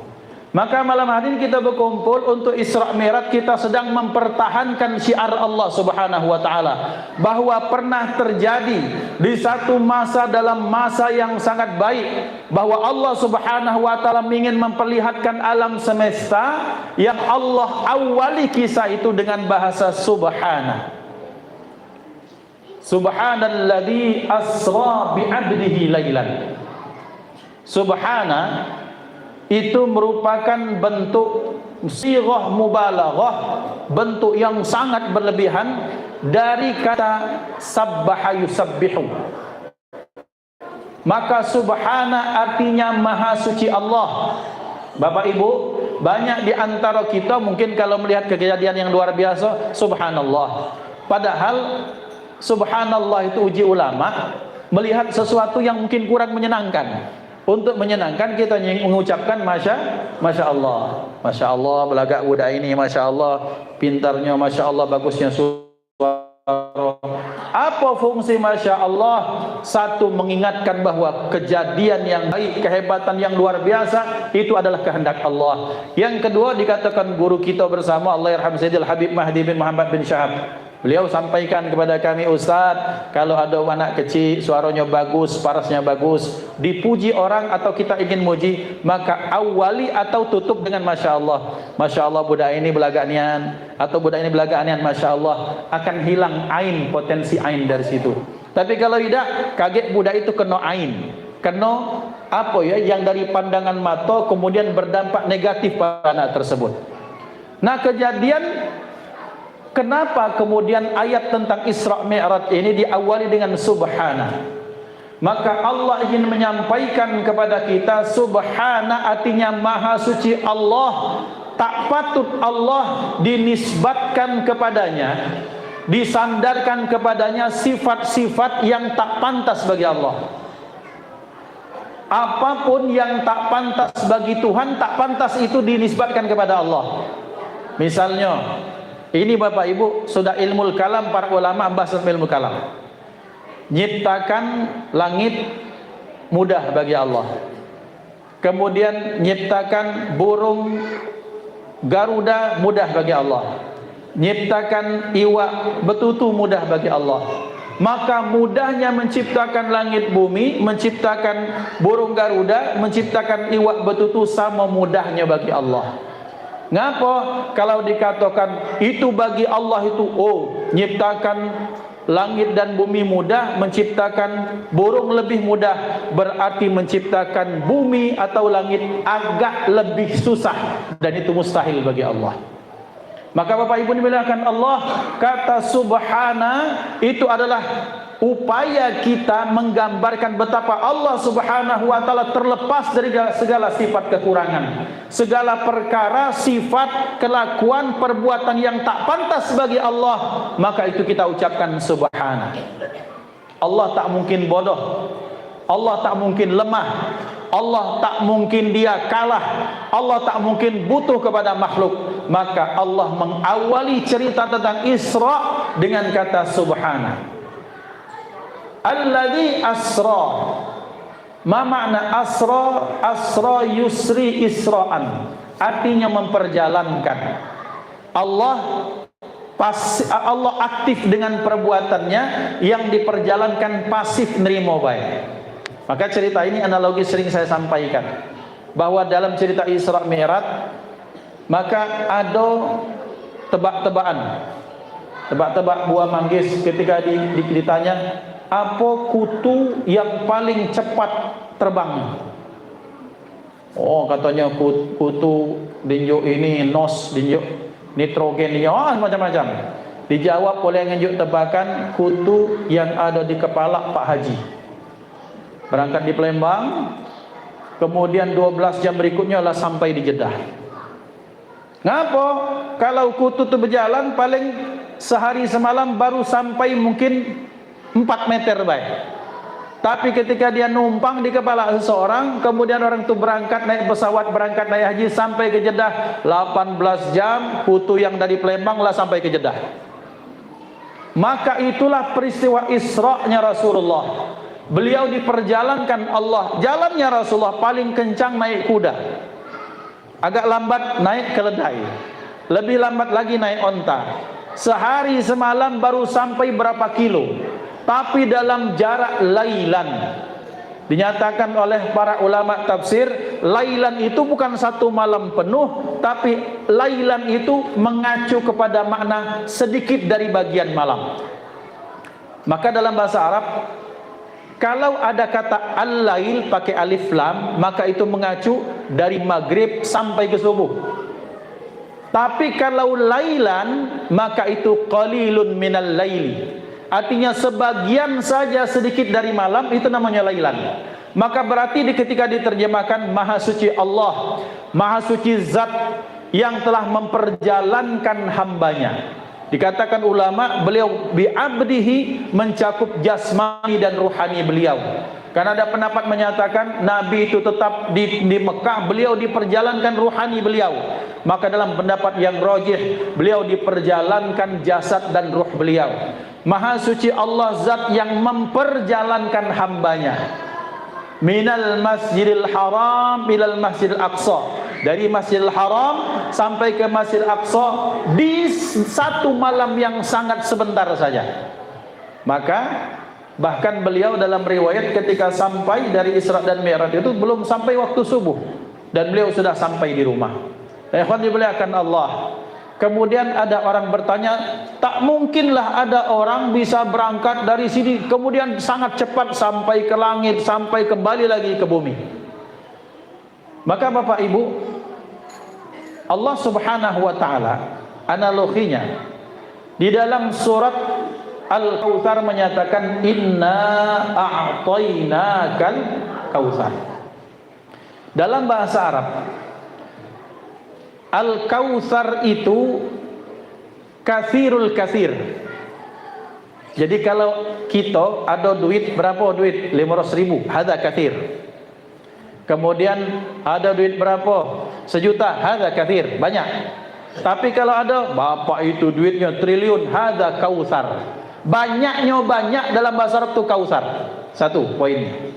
Maka malam hari ini kita berkumpul untuk Isra Mi'raj, kita sedang mempertahankan syiar Allah Subhanahu wa taala, bahwa pernah terjadi di satu masa dalam masa yang sangat baik, bahwa Allah Subhanahu wa taala ingin memperlihatkan alam semesta yang Allah awali kisah itu dengan bahasa subhana. Subhanalladzi asra bi'abdihi lailan. Subhana itu merupakan bentuk sighah mubalaghah, bentuk yang sangat berlebihan dari kata sabbaha yusabbihu. Maka subhana artinya maha suci Allah. Bapak Ibu, banyak di antara kita mungkin kalau melihat kejadian yang luar biasa, subhanallah. Padahal subhanallah itu uji ulama, melihat sesuatu yang mungkin kurang menyenangkan. Untuk menyenangkan kita mengucapkan Masya Allah, Masya Allah, belagak budak ini, Masya Allah, pintarnya, Masya Allah, bagusnya suara. Apa fungsi Masya Allah? Satu, mengingatkan bahwa kejadian yang baik, kehebatan yang luar biasa, itu adalah kehendak Allah. Yang kedua, dikatakan guru kita bersama, Allahyarham Sayyidil Habib Mahdi bin Muhammad bin Syahab, beliau sampaikan kepada kami, Ustaz, kalau ada anak kecil suaranya bagus, parasnya bagus, dipuji orang atau kita ingin muji, maka awali atau tutup dengan Masya Allah. Masya Allah budak ini belagak nian, atau budak ini belagak nian, Masya Allah, akan hilang ain, potensi ain dari situ. Tapi kalau tidak, kaget budak itu kena ain, kena apa ya, yang dari pandangan mata kemudian berdampak negatif pada anak tersebut. Nah, kejadian kenapa kemudian ayat tentang Isra Mi'raj ini diawali dengan subhana? Maka Allah ingin menyampaikan kepada kita, subhana artinya maha suci Allah, tak patut Allah dinisbatkan kepadanya, disandarkan kepadanya sifat-sifat yang tak pantas bagi Allah. Apapun yang tak pantas bagi Tuhan, tak pantas itu dinisbatkan kepada Allah. Misalnya, ini Bapak Ibu sudah ilmu kalam, para ulama bahas ilmu kalam. Nyiptakan langit mudah bagi Allah. Kemudian nyiptakan burung garuda mudah bagi Allah. Nyiptakan iwak betutu mudah bagi Allah. Maka mudahnya menciptakan langit bumi, menciptakan burung garuda, menciptakan iwak betutu sama mudahnya bagi Allah. Ngapa kalau dikatakan itu bagi Allah itu, oh, nyiptakan langit dan bumi mudah, menciptakan burung lebih mudah, berarti menciptakan bumi atau langit agak lebih susah, dan itu mustahil bagi Allah. Maka Bapak Ibu dimuliakan Allah, kata subhana itu adalah upaya kita menggambarkan betapa Allah Subhanahu wa taala terlepas dari segala sifat kekurangan, segala perkara, sifat, kelakuan, perbuatan yang tak pantas bagi Allah, maka itu kita ucapkan subhana. Allah tak mungkin bodoh, Allah tak mungkin lemah, Allah tak mungkin dia kalah, Allah tak mungkin butuh kepada makhluk. Maka Allah mengawali cerita tentang Isra dengan kata subhana. Alladzi asra. Ma makna asra? Asra yusri isra'an. Artinya memperjalankan. Allah aktif dengan perbuatannya, yang diperjalankan pasif nerimo baik. Maka cerita ini analogi sering saya sampaikan, bahwa dalam cerita Isra Mi'raj maka ada tebak-tebak buah manggis. Ketika ditanya apa kutu yang paling cepat terbang, oh katanya kutu dinjuk ini nos, dinjuk nitrogen, macam-macam. Dijawab oleh yang nunjuk tebakan kutu yang ada di kepala Pak Haji. Berangkat di Palembang, kemudian 12 jam berikutnya lah sampai di Jeddah. Ngapa? Kalau kutu itu berjalan paling sehari semalam baru sampai mungkin 4 meter baik. Tapi ketika dia numpang di kepala seseorang, kemudian orang itu berangkat naik pesawat, berangkat naik haji sampai ke Jeddah 18 jam, kutu yang dari Palembang lah sampai ke Jeddah. Maka itulah peristiwa Isra-nya Rasulullah. Beliau diperjalankan Allah. Jalannya Rasulullah paling kencang naik kuda, agak lambat naik keledai, lebih lambat lagi naik onta. Sehari semalam baru sampai berapa kilo, tapi dalam jarak lailan. Dinyatakan oleh para ulama tafsir, lailan itu bukan satu malam penuh, tapi lailan itu mengacu kepada makna sedikit dari bagian malam. Maka dalam bahasa Arab, kalau ada kata al-lail pakai alif lam, maka itu mengacu dari maghrib sampai ke subuh. Tapi kalau lailan, maka itu qalilun minal laili. Artinya sebagian saja, sedikit dari malam, itu namanya lailan. Maka berarti ketika diterjemahkan Maha Suci Allah, Maha Suci Zat yang telah memperjalankan hambanya. Dikatakan ulama, beliau bi'abdihi mencakup jasmani dan ruhani beliau. Karena ada pendapat menyatakan Nabi itu tetap di Mekah, beliau diperjalankan ruhani beliau. Maka dalam pendapat yang rajih, beliau diperjalankan jasad dan ruh beliau. Maha suci Allah Zat yang memperjalankan hambanya. Minal masjidil haram ilal masjidil aqsa. Dari Masjidil Haram sampai ke Masjidil Aqsa di satu malam yang sangat sebentar saja. Maka bahkan beliau dalam riwayat ketika sampai dari Isra dan Mi'raj itu belum sampai waktu subuh, dan beliau sudah sampai di rumah. Ikhwan dimuliakan Allah. Kemudian ada orang bertanya, tak mungkinlah ada orang bisa berangkat dari sini kemudian sangat cepat sampai ke langit, sampai kembali lagi ke bumi. Maka Bapak Ibu, Allah Subhanahu wa taala analoginya di dalam surat Al-Kautsar menyatakan inna a'tainakal kautsar. Dalam bahasa Arab Al-Kautsar itu kathirul kathir. Jadi kalau kita ada duit, berapa duit? 500.000, hadza kathir. Kemudian ada duit berapa? 1 juta, hadza kathir, banyak. Tapi kalau ada, bapak itu duitnya triliun, hadza kautsar. Banyaknya banyak dalam bahasa Arab itu kautsar. Satu poinnya.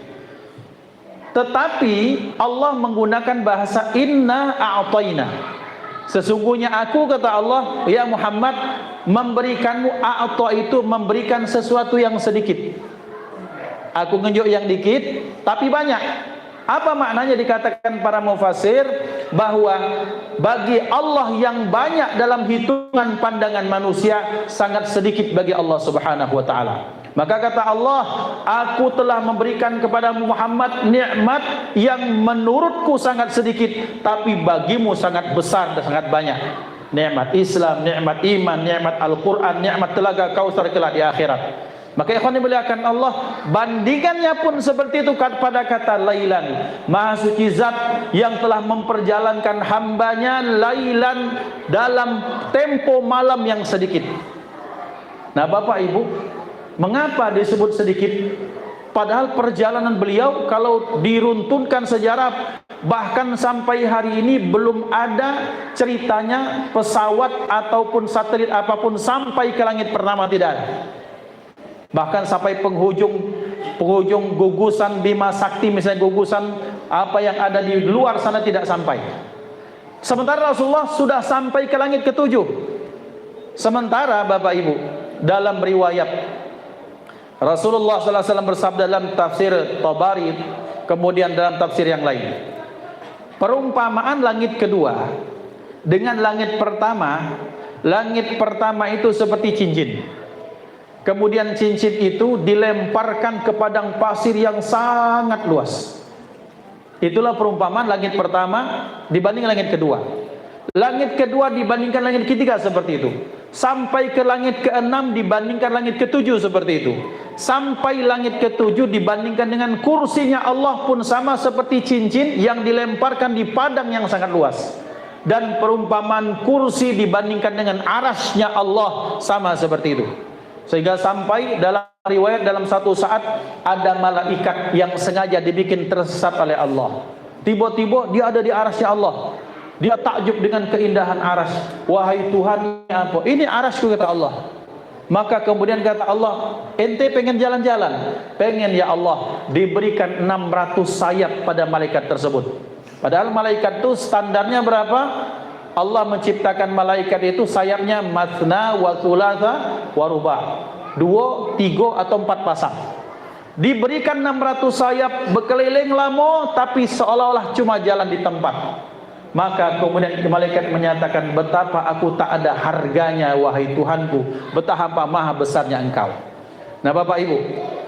Tetapi Allah menggunakan bahasa inna a'tayna. Sesungguhnya aku, kata Allah, ya Muhammad, memberikanmu. A'ta itu memberikan sesuatu yang sedikit. Aku nunjuk yang dikit tapi banyak. Apa maknanya? Dikatakan para mufassir bahwa bagi Allah yang banyak dalam hitungan pandangan manusia, sangat sedikit bagi Allah Subhanahu wa taala. Maka kata Allah, aku telah memberikan kepada Muhammad nikmat yang menurutku sangat sedikit, tapi bagimu sangat besar dan sangat banyak. Nikmat Islam, nikmat iman, nikmat Al-Quran, nikmat telaga Kautsar kelak di akhirat. Maka ikhwan dimuliakan Allah, bandingannya pun seperti itu pada kata lailan. Maha suci zat yang telah memperjalankan hambanya lailan, dalam tempo malam yang sedikit. Nah Bapak Ibu, mengapa disebut sedikit? Padahal perjalanan beliau kalau diruntunkan sejarah, bahkan sampai hari ini belum ada ceritanya pesawat ataupun satelit apapun sampai ke langit pertama, tidak ada. Bahkan sampai penghujung gugusan Bima Sakti, misalnya gugusan apa yang ada di luar sana, tidak sampai. Sementara Rasulullah sudah sampai ke langit ke-7. Sementara Bapak Ibu, dalam riwayat Rasulullah SAW bersabda dalam tafsir Tabari, kemudian dalam tafsir yang lain, perumpamaan langit kedua dengan langit pertama itu seperti cincin. Kemudian cincin itu dilemparkan ke padang pasir yang sangat luas. Itulah perumpamaan langit pertama dibanding langit kedua. Langit kedua dibandingkan langit ketiga seperti itu. Sampai ke langit ke-6 dibandingkan langit ke-7 seperti itu. Sampai langit ke-7 dibandingkan dengan kursinya Allah pun sama seperti cincin yang dilemparkan di padang yang sangat luas. Dan perumpamaan kursi dibandingkan dengan arasnya Allah sama seperti itu. Sehingga sampai dalam riwayat, dalam satu saat ada malaikat yang sengaja dibikin tersesat oleh Allah. Tiba-tiba dia ada di arasnya Allah. Dia takjub dengan keindahan aras. Wahai Tuhan, apa ini arasku, kata Allah. Maka kemudian kata Allah, ente pengen jalan-jalan? Pengen ya Allah. Diberikan 600 sayap pada malaikat tersebut. Padahal malaikat itu standarnya berapa? Allah menciptakan malaikat itu sayapnya matsna wa thulatha wa ruba', 2, 3 atau 4 pasang. Diberikan 600 sayap, berkeliling lama tapi seolah-olah cuma jalan di tempat. Maka kemudian malaikat menyatakan, betapa aku tak ada harganya wahai Tuhanku, betapa maha besarnya engkau. Nah Bapak Ibu,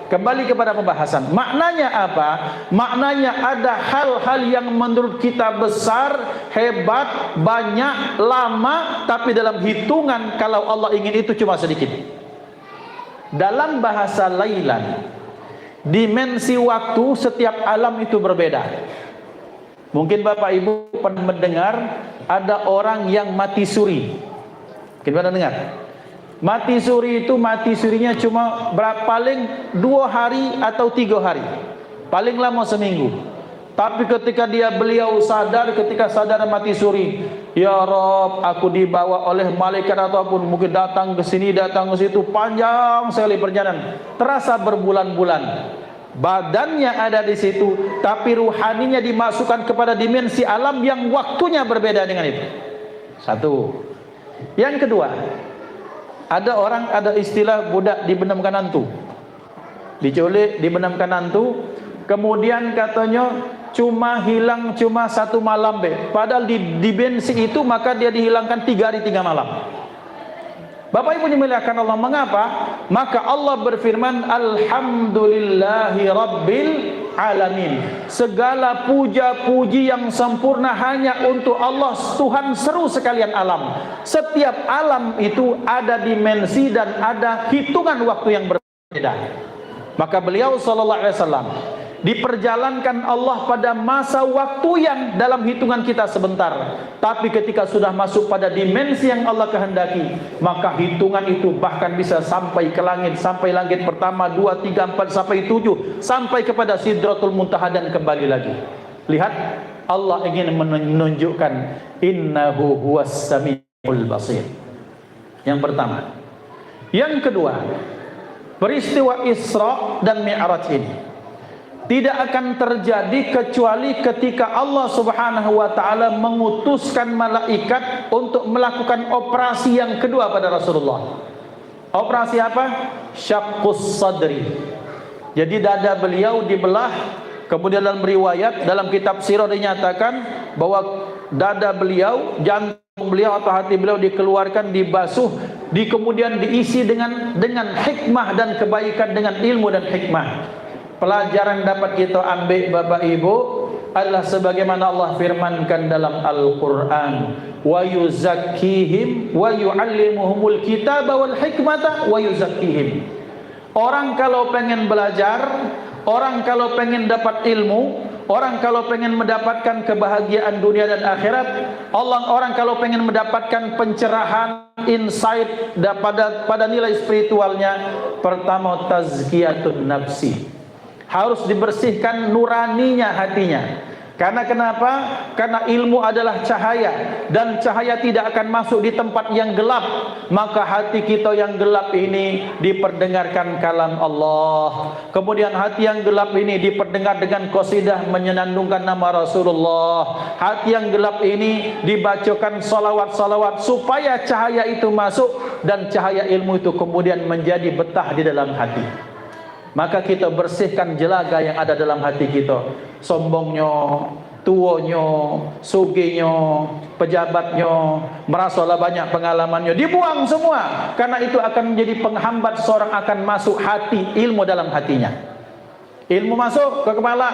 kembali kepada pembahasan. Maknanya apa? Maknanya ada hal-hal yang menurut kita besar, hebat, banyak, lama, tapi dalam hitungan kalau Allah ingin itu cuma sedikit. Dalam bahasa lailan, dimensi waktu setiap alam itu berbeda. Mungkin Bapak Ibu pernah mendengar ada orang yang mati suri. Mungkin pernah dengar? Mati suri itu mati surinya cuma paling 2 hari atau 3 hari, paling lama seminggu. Tapi ketika beliau sadar, ketika sadar mati suri, ya Rob, aku dibawa oleh malaikat ataupun mungkin datang ke sini, datang ke situ, panjang sekali perjalanan, terasa berbulan-bulan. Badannya ada di situ, tapi ruhaninya dimasukkan kepada dimensi alam yang waktunya berbeda dengan itu. Satu. Yang kedua, ada orang, ada istilah budak dibenamkan hantu, diculik, dibenamkan hantu, kemudian katanya cuma hilang 1 malam padahal di dimensi itu maka dia dihilangkan 3 hari 3 malam. Bapak Ibu dimuliakan Allah, mengapa? Maka Allah berfirman, alhamdulillahi rabbil alamin. Segala puja-puji yang sempurna hanya untuk Allah, Tuhan seru sekalian alam. Setiap alam itu ada dimensi dan ada hitungan waktu yang berbeda. Maka beliau sallallahu alaihi wasallam diperjalankan Allah pada masa waktu yang dalam hitungan kita sebentar. Tapi ketika sudah masuk pada dimensi yang Allah kehendaki, maka hitungan itu bahkan bisa sampai ke langit, sampai langit pertama, 2, 3, 4, sampai 7, sampai kepada Sidratul Muntaha dan kembali lagi. Lihat, Allah ingin menunjukkan innahu huwas samiul basir. Yang pertama. Yang kedua, peristiwa Isra dan Mi'raj ini tidak akan terjadi kecuali ketika Allah Subhanahu wa taala mengutuskan malaikat untuk melakukan operasi yang kedua pada Rasulullah. Operasi apa? Syaqqus sadri. Jadi dada beliau dibelah. Kemudian dalam riwayat, dalam kitab sirah dinyatakan bahwa dada beliau, jantung beliau atau hati beliau dikeluarkan, dibasuh, kemudian diisi dengan hikmah dan kebaikan, dengan ilmu dan hikmah. Pelajaran dapat kita ambil Bapak Ibu adalah sebagaimana Allah firmankan dalam Al-Quran, wa yuzakkihim wa yu'allimuhumul kitaba wal hikmata wa yuzakkihim. Orang kalau pengen belajar, orang kalau pengen dapat ilmu, orang kalau pengen mendapatkan kebahagiaan dunia dan akhirat, orang kalau pengen mendapatkan pencerahan, insight pada nilai spiritualnya, pertama tazkiyatun nafsi. Harus dibersihkan nuraninya hatinya. Karena kenapa? Karena ilmu adalah cahaya, dan cahaya tidak akan masuk di tempat yang gelap. Maka hati kita yang gelap ini diperdengarkan kalam Allah. Kemudian hati yang gelap ini diperdengar dengan qasidah menyenandungkan nama Rasulullah. Hati yang gelap ini dibacakan salawat-salawat supaya cahaya itu masuk, dan cahaya ilmu itu kemudian menjadi betah di dalam hati. Maka kita bersihkan jelaga yang ada dalam hati kita. Sombongnya, tuonya, sugihnya, pejabatnya, merasalah banyak pengalamannya, dibuang semua. Karena itu akan menjadi penghambat seorang akan masuk hati ilmu dalam hatinya. Ilmu masuk ke kepala,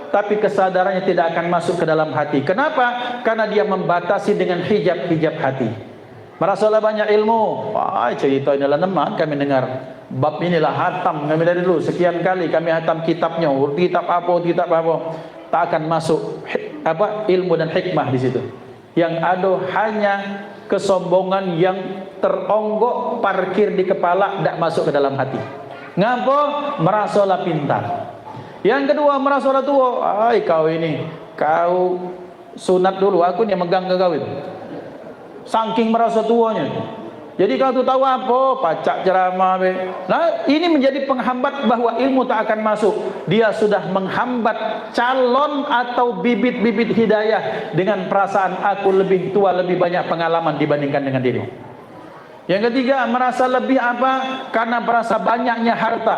tapi kesadarannya tidak akan masuk ke dalam hati. Kenapa? Karena dia membatasi dengan hijab-hijab hati. Merasalah banyak ilmu. Wah, cerita ini adalah nemat kami dengar. Bab inilah hatam kami dari dulu, sekian kali kami hatam kitabnya, kitab apa, tak akan masuk ilmu dan hikmah di situ. Yang ada hanya kesombongan yang teronggok parkir di kepala, tak masuk ke dalam hati. Ngapa? Merasalah pintar. Yang kedua, merasalah tua. Ai kau ini, kau sunat dulu, aku ni megang ke kau itu. Saking merasa tuanya. Jadi kalau tu tahu apa, pacak ceramah. Nah, ini menjadi penghambat bahwa ilmu tak akan masuk. Dia sudah menghambat calon atau bibit-bibit hidayah dengan perasaan aku lebih tua, lebih banyak pengalaman dibandingkan dengan dirimu. Yang ketiga, merasa lebih apa? Karena merasa banyaknya harta.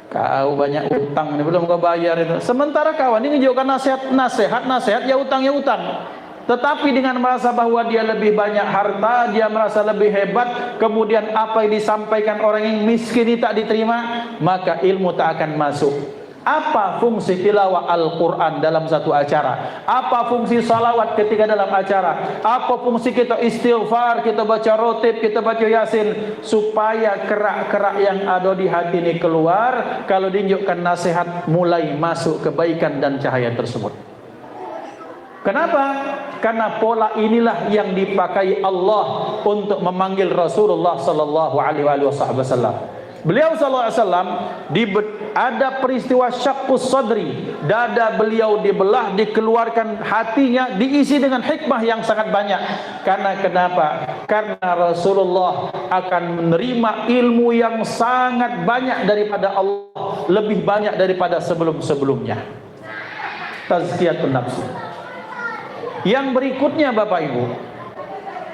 Kau banyak utang, ini belum kau bayar itu. Sementara kawan ini menunjukkan nasihat, ya utang, ya utang. Tetapi dengan merasa bahwa dia lebih banyak harta, dia merasa lebih hebat, kemudian apa yang disampaikan orang yang miskin ini tak diterima, maka ilmu tak akan masuk. Apa fungsi tilawah Al-Quran dalam satu acara? Apa fungsi salawat ketika dalam acara? Apa fungsi kita istighfar, kita baca rotib, kita baca yasin? Supaya kerak-kerak yang ada di hati ini keluar, kalau ditunjukkan nasihat mulai masuk kebaikan dan cahaya tersebut. Kenapa? Karena pola inilah yang dipakai Allah untuk memanggil Rasulullah sallallahu alaihi wasallam. Beliau sallallahu alaihi wasallam ada peristiwa syaqqus sadri, dada beliau dibelah, dikeluarkan hatinya, diisi dengan hikmah yang sangat banyak. Karena kenapa? Karena Rasulullah akan menerima ilmu yang sangat banyak daripada Allah, lebih banyak daripada sebelum-sebelumnya. Tazkiyatun nafsi. Yang berikutnya Bapak Ibu,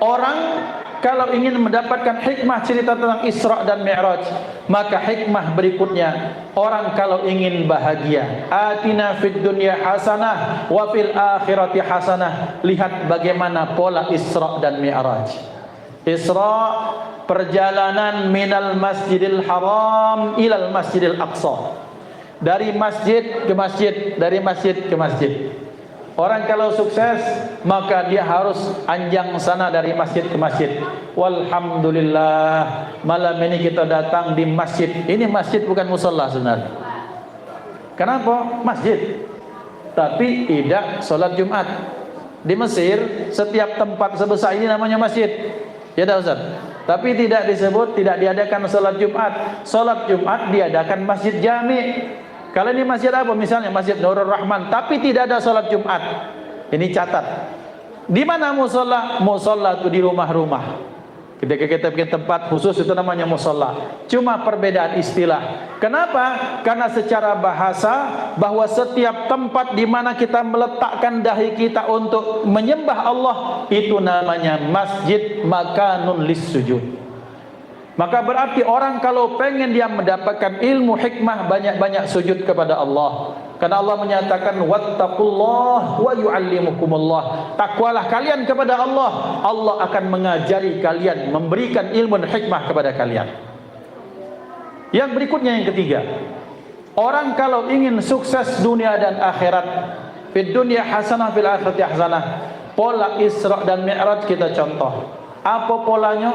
orang kalau ingin mendapatkan hikmah cerita tentang Isra dan Mi'raj, maka hikmah berikutnya, orang kalau ingin bahagia, atina fid dunya hasanah wa fil akhirati hasanah. Lihat bagaimana pola Isra dan Mi'raj. Isra, perjalanan minal masjidil haram ilal masjidil aqsa. Dari masjid ke masjid, dari masjid ke masjid. Orang kalau sukses, maka dia harus anjang sana dari masjid ke masjid. Walhamdulillah, malam ini kita datang di masjid. Ini masjid bukan musalla sebenarnya. Kenapa? Masjid. Tapi tidak sholat Jumat. Di Mesir, setiap tempat sebesar ini namanya masjid. Ya dah Ustaz. Tapi tidak disebut, tidak diadakan sholat Jumat. Sholat Jumat diadakan masjid jami. Kalau ini masjid apa? Misalnya Masjid Nurul Rahman, tapi tidak ada sholat Jumat. Ini catat. Di mana musola? Musola itu di rumah-rumah. Ketika kita bikin tempat khusus itu namanya musola. Cuma perbedaan istilah. Kenapa? Karena secara bahasa bahwa setiap tempat di mana kita meletakkan dahi kita untuk menyembah Allah itu namanya masjid, makanun lis sujud. Maka berarti orang kalau pengen dia mendapatkan ilmu hikmah, banyak-banyak sujud kepada Allah. Karena Allah menyatakan wattaqullah wa yu'allimukumullah. Takwalah kalian kepada Allah, Allah akan mengajari kalian, memberikan ilmu dan hikmah kepada kalian. Yang berikutnya, yang ketiga, orang kalau ingin sukses dunia dan akhirat, fid dunya hasanah fil akhirati hasanah. Pola Isra dan Mi'raj kita contoh. Apa polanya?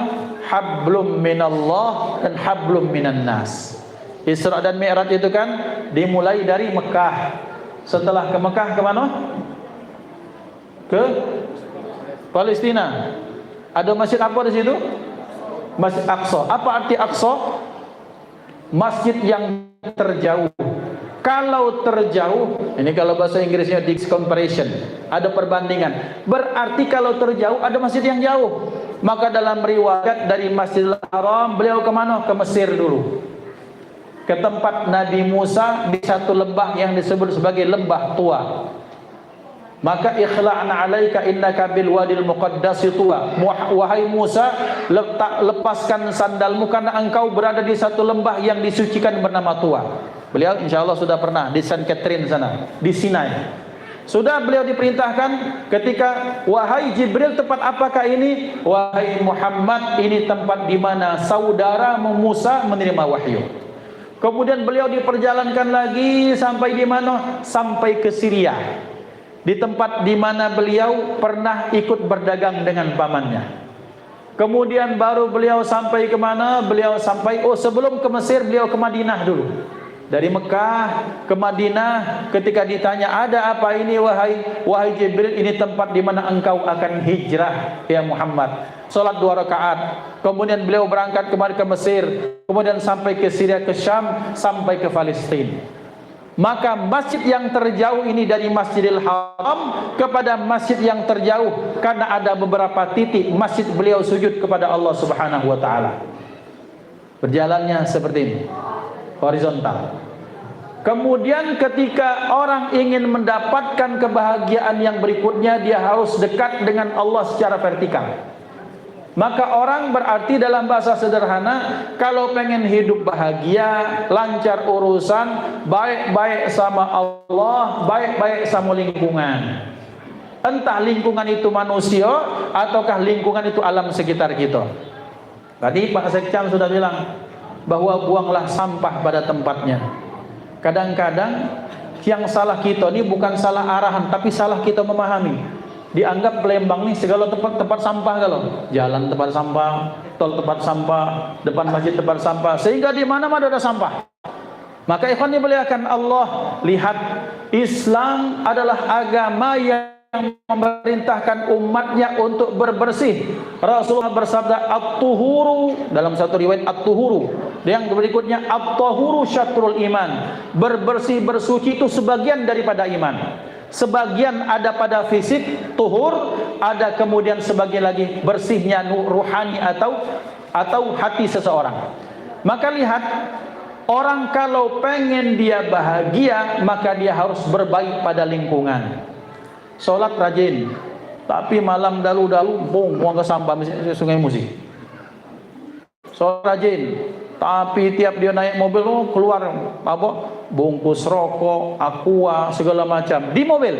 Hablum minallah dan hablum minan nas. Isra dan Mi'raj itu kan dimulai dari Mekah. Setelah ke Mekah ke mana? Ke Palestina. Ada masjid apa di situ? Masjid Aqsa. Apa arti Aqsa? Masjid yang terjauh. Kalau terjauh, ini kalau bahasa Inggrisnya comparison, ada perbandingan. Berarti kalau terjauh ada masjid yang jauh. Maka dalam riwayat dari Masjidil Haram beliau ke mana? Ke Mesir dulu. Ke tempat Nabi Musa di satu lembah yang disebut sebagai lembah tua. Maka ikhla'na 'alaika innaka bil wadil muqaddas tua. Wahai Musa, lepaskan sandalmu karena engkau berada di satu lembah yang disucikan bernama Tua. Beliau insyaallah sudah pernah di San Catherine sana, di Sinai. Sudah beliau diperintahkan ketika wahai Jibril, tempat apakah ini? Wahai Muhammad, ini tempat di mana saudara Musa menerima wahyu. Kemudian beliau diperjalankan lagi sampai di mana? Sampai ke Syria. Di tempat di mana beliau pernah ikut berdagang dengan pamannya. Kemudian baru beliau sampai ke mana? Beliau sampai sebelum ke Mesir beliau ke Madinah dulu. Dari Mekah ke Madinah, ketika ditanya ada apa ini wahai Jibril, ini tempat di mana engkau akan hijrah ya Muhammad. Salat 2 rakaat. Kemudian beliau berangkat kembali ke Mesir, kemudian sampai ke Syria, ke Syam, sampai ke Palestina. Maka masjid yang terjauh ini dari Masjidil Haram kepada masjid yang terjauh karena ada beberapa titik masjid beliau sujud kepada Allah Subhanahu wa taala. Berjalannya seperti ini. Horizontal. Kemudian ketika orang ingin mendapatkan kebahagiaan yang berikutnya, dia harus dekat dengan Allah secara vertikal. Maka orang berarti dalam bahasa sederhana, kalau pengen hidup bahagia, lancar urusan, baik-baik sama Allah, baik-baik sama lingkungan. Entah lingkungan itu manusia ataukah lingkungan itu alam sekitar kita. Tadi Pak Sekcam sudah bilang bahwa buanglah sampah pada tempatnya. Kadang-kadang yang salah kita ini bukan salah arahan, tapi salah kita memahami. Dianggap Palembang nih segala tempat sampah, kalau jalan tempat sampah, tol tempat sampah, depan masjid tempat sampah, sehingga di mana-mana ada sampah. Maka ikhwan dimuliakan Allah, lihat, Islam adalah agama yang memerintahkan umatnya untuk berbersih. Rasulullah bersabda at-tuhuru, dalam satu riwayat at-tuhuru, yang berikutnya at-tahuru syatrul iman. Berbersih, bersuci itu sebagian daripada iman. Sebagian ada pada fisik, tuhur, ada kemudian sebagian lagi bersihnya ruhani atau hati seseorang. Maka lihat, orang kalau pengen dia bahagia, maka dia harus berbaik pada lingkungan. Sholat rajin, tapi malam dalu-dalu buang ke sampah Sungai Musi. Sholat rajin, tapi tiap dia naik mobil keluar bungkus rokok, aqua, segala macam di mobil,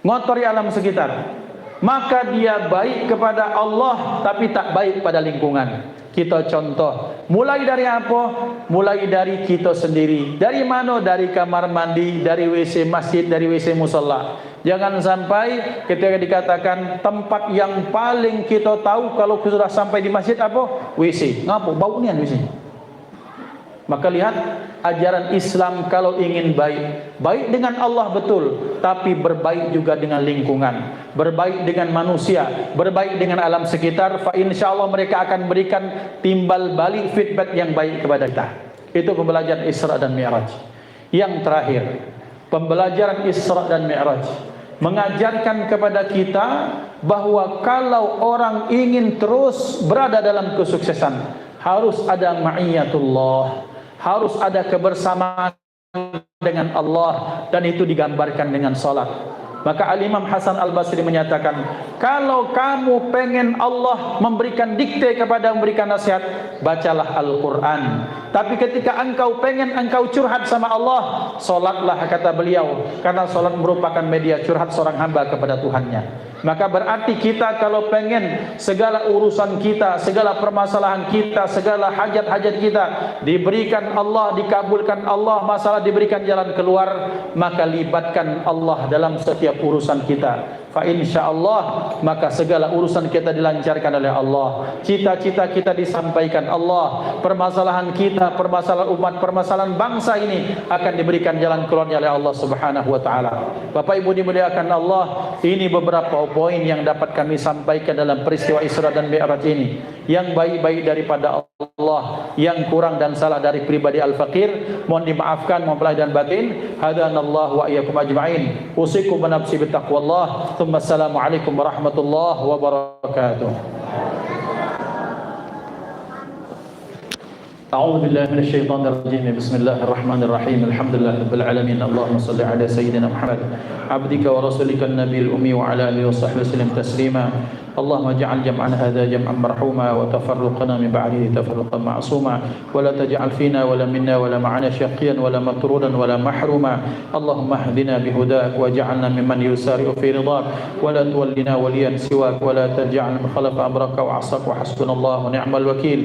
ngotori alam sekitar. Maka dia baik kepada Allah tapi tak baik pada lingkungan. Kita contoh, mulai dari apa? Mulai dari kita sendiri. Dari mana? Dari kamar mandi, dari WC masjid, dari WC musola. Jangan sampai ketika dikatakan tempat yang paling kita tahu kalau sudah sampai di masjid apa? WC. Ngapa? Bau nian WC. Maka lihat ajaran Islam kalau ingin baik, baik dengan Allah betul, tapi berbaik juga dengan lingkungan, berbaik dengan manusia, berbaik dengan alam sekitar. Fa insyaallah mereka akan berikan timbal balik feedback yang baik kepada kita. Itu pembelajaran Isra dan Mi'raj. Yang terakhir, pembelajaran Isra dan Mi'raj mengajarkan kepada kita bahwa kalau orang ingin terus berada dalam kesuksesan, harus ada ma'iyatullah, harus ada kebersamaan dengan Allah, dan itu digambarkan dengan salat. Maka Al-Imam Hasan Al-Basri menyatakan, kalau kamu pengen Allah memberikan dikte kepada memberikan nasihat, bacalah Al-Quran. Tapi ketika engkau pengen engkau curhat sama Allah, solatlah, kata beliau, karena solat merupakan media curhat seorang hamba kepada Tuhannya. Maka berarti kita kalau pengen segala urusan kita, segala permasalahan kita, segala hajat-hajat kita diberikan Allah, dikabulkan Allah, masalah diberikan jalan keluar, maka libatkan Allah dalam setiap urusan kita. Fa insyaallah maka segala urusan kita dilancarkan oleh Allah. Cita-cita kita disampaikan Allah. Permasalahan kita, permasalahan umat, permasalahan bangsa ini akan diberikan jalan keluarnya oleh Allah Subhanahu wa taala. Bapak Ibu dimuliakan Allah, ini beberapa poin yang dapat kami sampaikan dalam peristiwa Isra dan Mi'raj ini. Yang baik-baik daripada Allah, yang kurang dan salah dari pribadi Al-Faqir mohon dimaafkan, mohon lahir dan batin. Hadanallahu wa iyyakum ajma'in. Usikum wa nafsi bittaqwallah. Assalamualaikum warahmatullahi wabarakatuh. أعوذ بالله من الشيطان الرجيم بسم الله الرحمن الرحيم الحمد لله رب العالمين اللهم صل على سيدنا محمد عبدك ورسولك النبي الأمي وعلى آله وصحبه وسلم تسليما اللهم اجعل جمعنا هذا جمعا مرحوما وتفرقنا من بعده تفرقا معصوما ولا تجعل فينا ولا منا ولا معنا شقيا ولا مطرودا ولا محروما اللهم اهدنا بهداك واجعلنا ممن يسارع في رضاك ولا تولنا وليا سواك ولا تجعل من خلف أمرك وعصاك وحسبنا الله ونعم الوكيل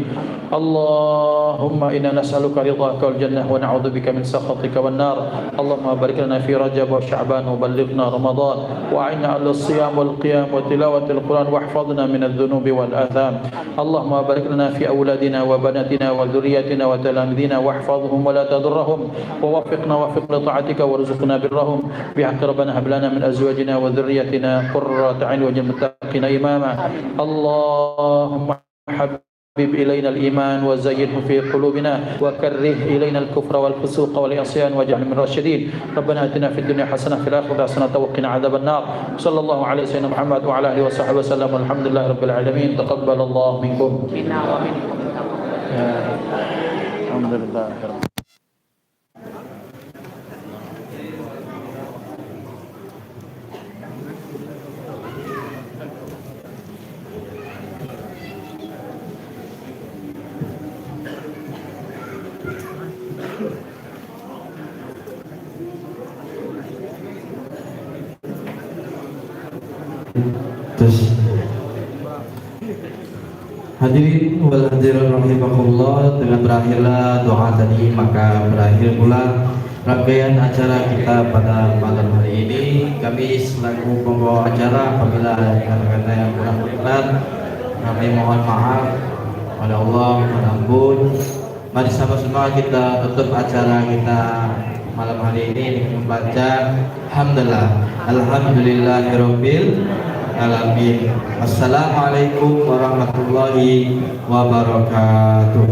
اللهم إنا نسألك رضاك والجنة ونعوذ بك من سخطك والنار اللهم بارك لنا في رجب وشعبان وبلغنا رمضان وأعنا على الصيام والقيام وتلاوة القرآن واحفظنا من الذنوب والآثام اللهم بارك لنا في أولادنا وبناتنا وذرياتنا وتلامذنا واحفظهم ولا تضرهم ووفقنا وفق لطاعتك وارزقنا برهم بحق ربنا هب لنا من أزواجنا وذرياتنا قرة عين واجعل المتقين إماما اللهم حبب إلينا الإيمان وزينه في قلوبنا وكره إلينا الكفر والفسوق والعصيان واجعلنا من الراشدين ربنا آتنا في الدنيا حسنة في الآخرة حسنة وقنا عذاب النار صلى الله على سيدنا محمد وعلى آله وصحبه وسلم والحمد لله رب العالمين تقبل الله منكم منا ومنكم الحمد لله رب Terus hadirin wal hadirin rahimakumullah, dengan berakhirlah doa tadi maka berakhir pula rangkaian acara kita pada malam hari ini. Kami selaku pembawa acara apabila ada kata-kata yang kurang berkenan kami mohon maaf pada Allah, mohon ampun. Mari sama-sama kita tutup acara kita malam hari ini dengan membaca hamdalah alhamdulillahirabbil alamin. Assalamualaikum warahmatullahi wabarakatuh.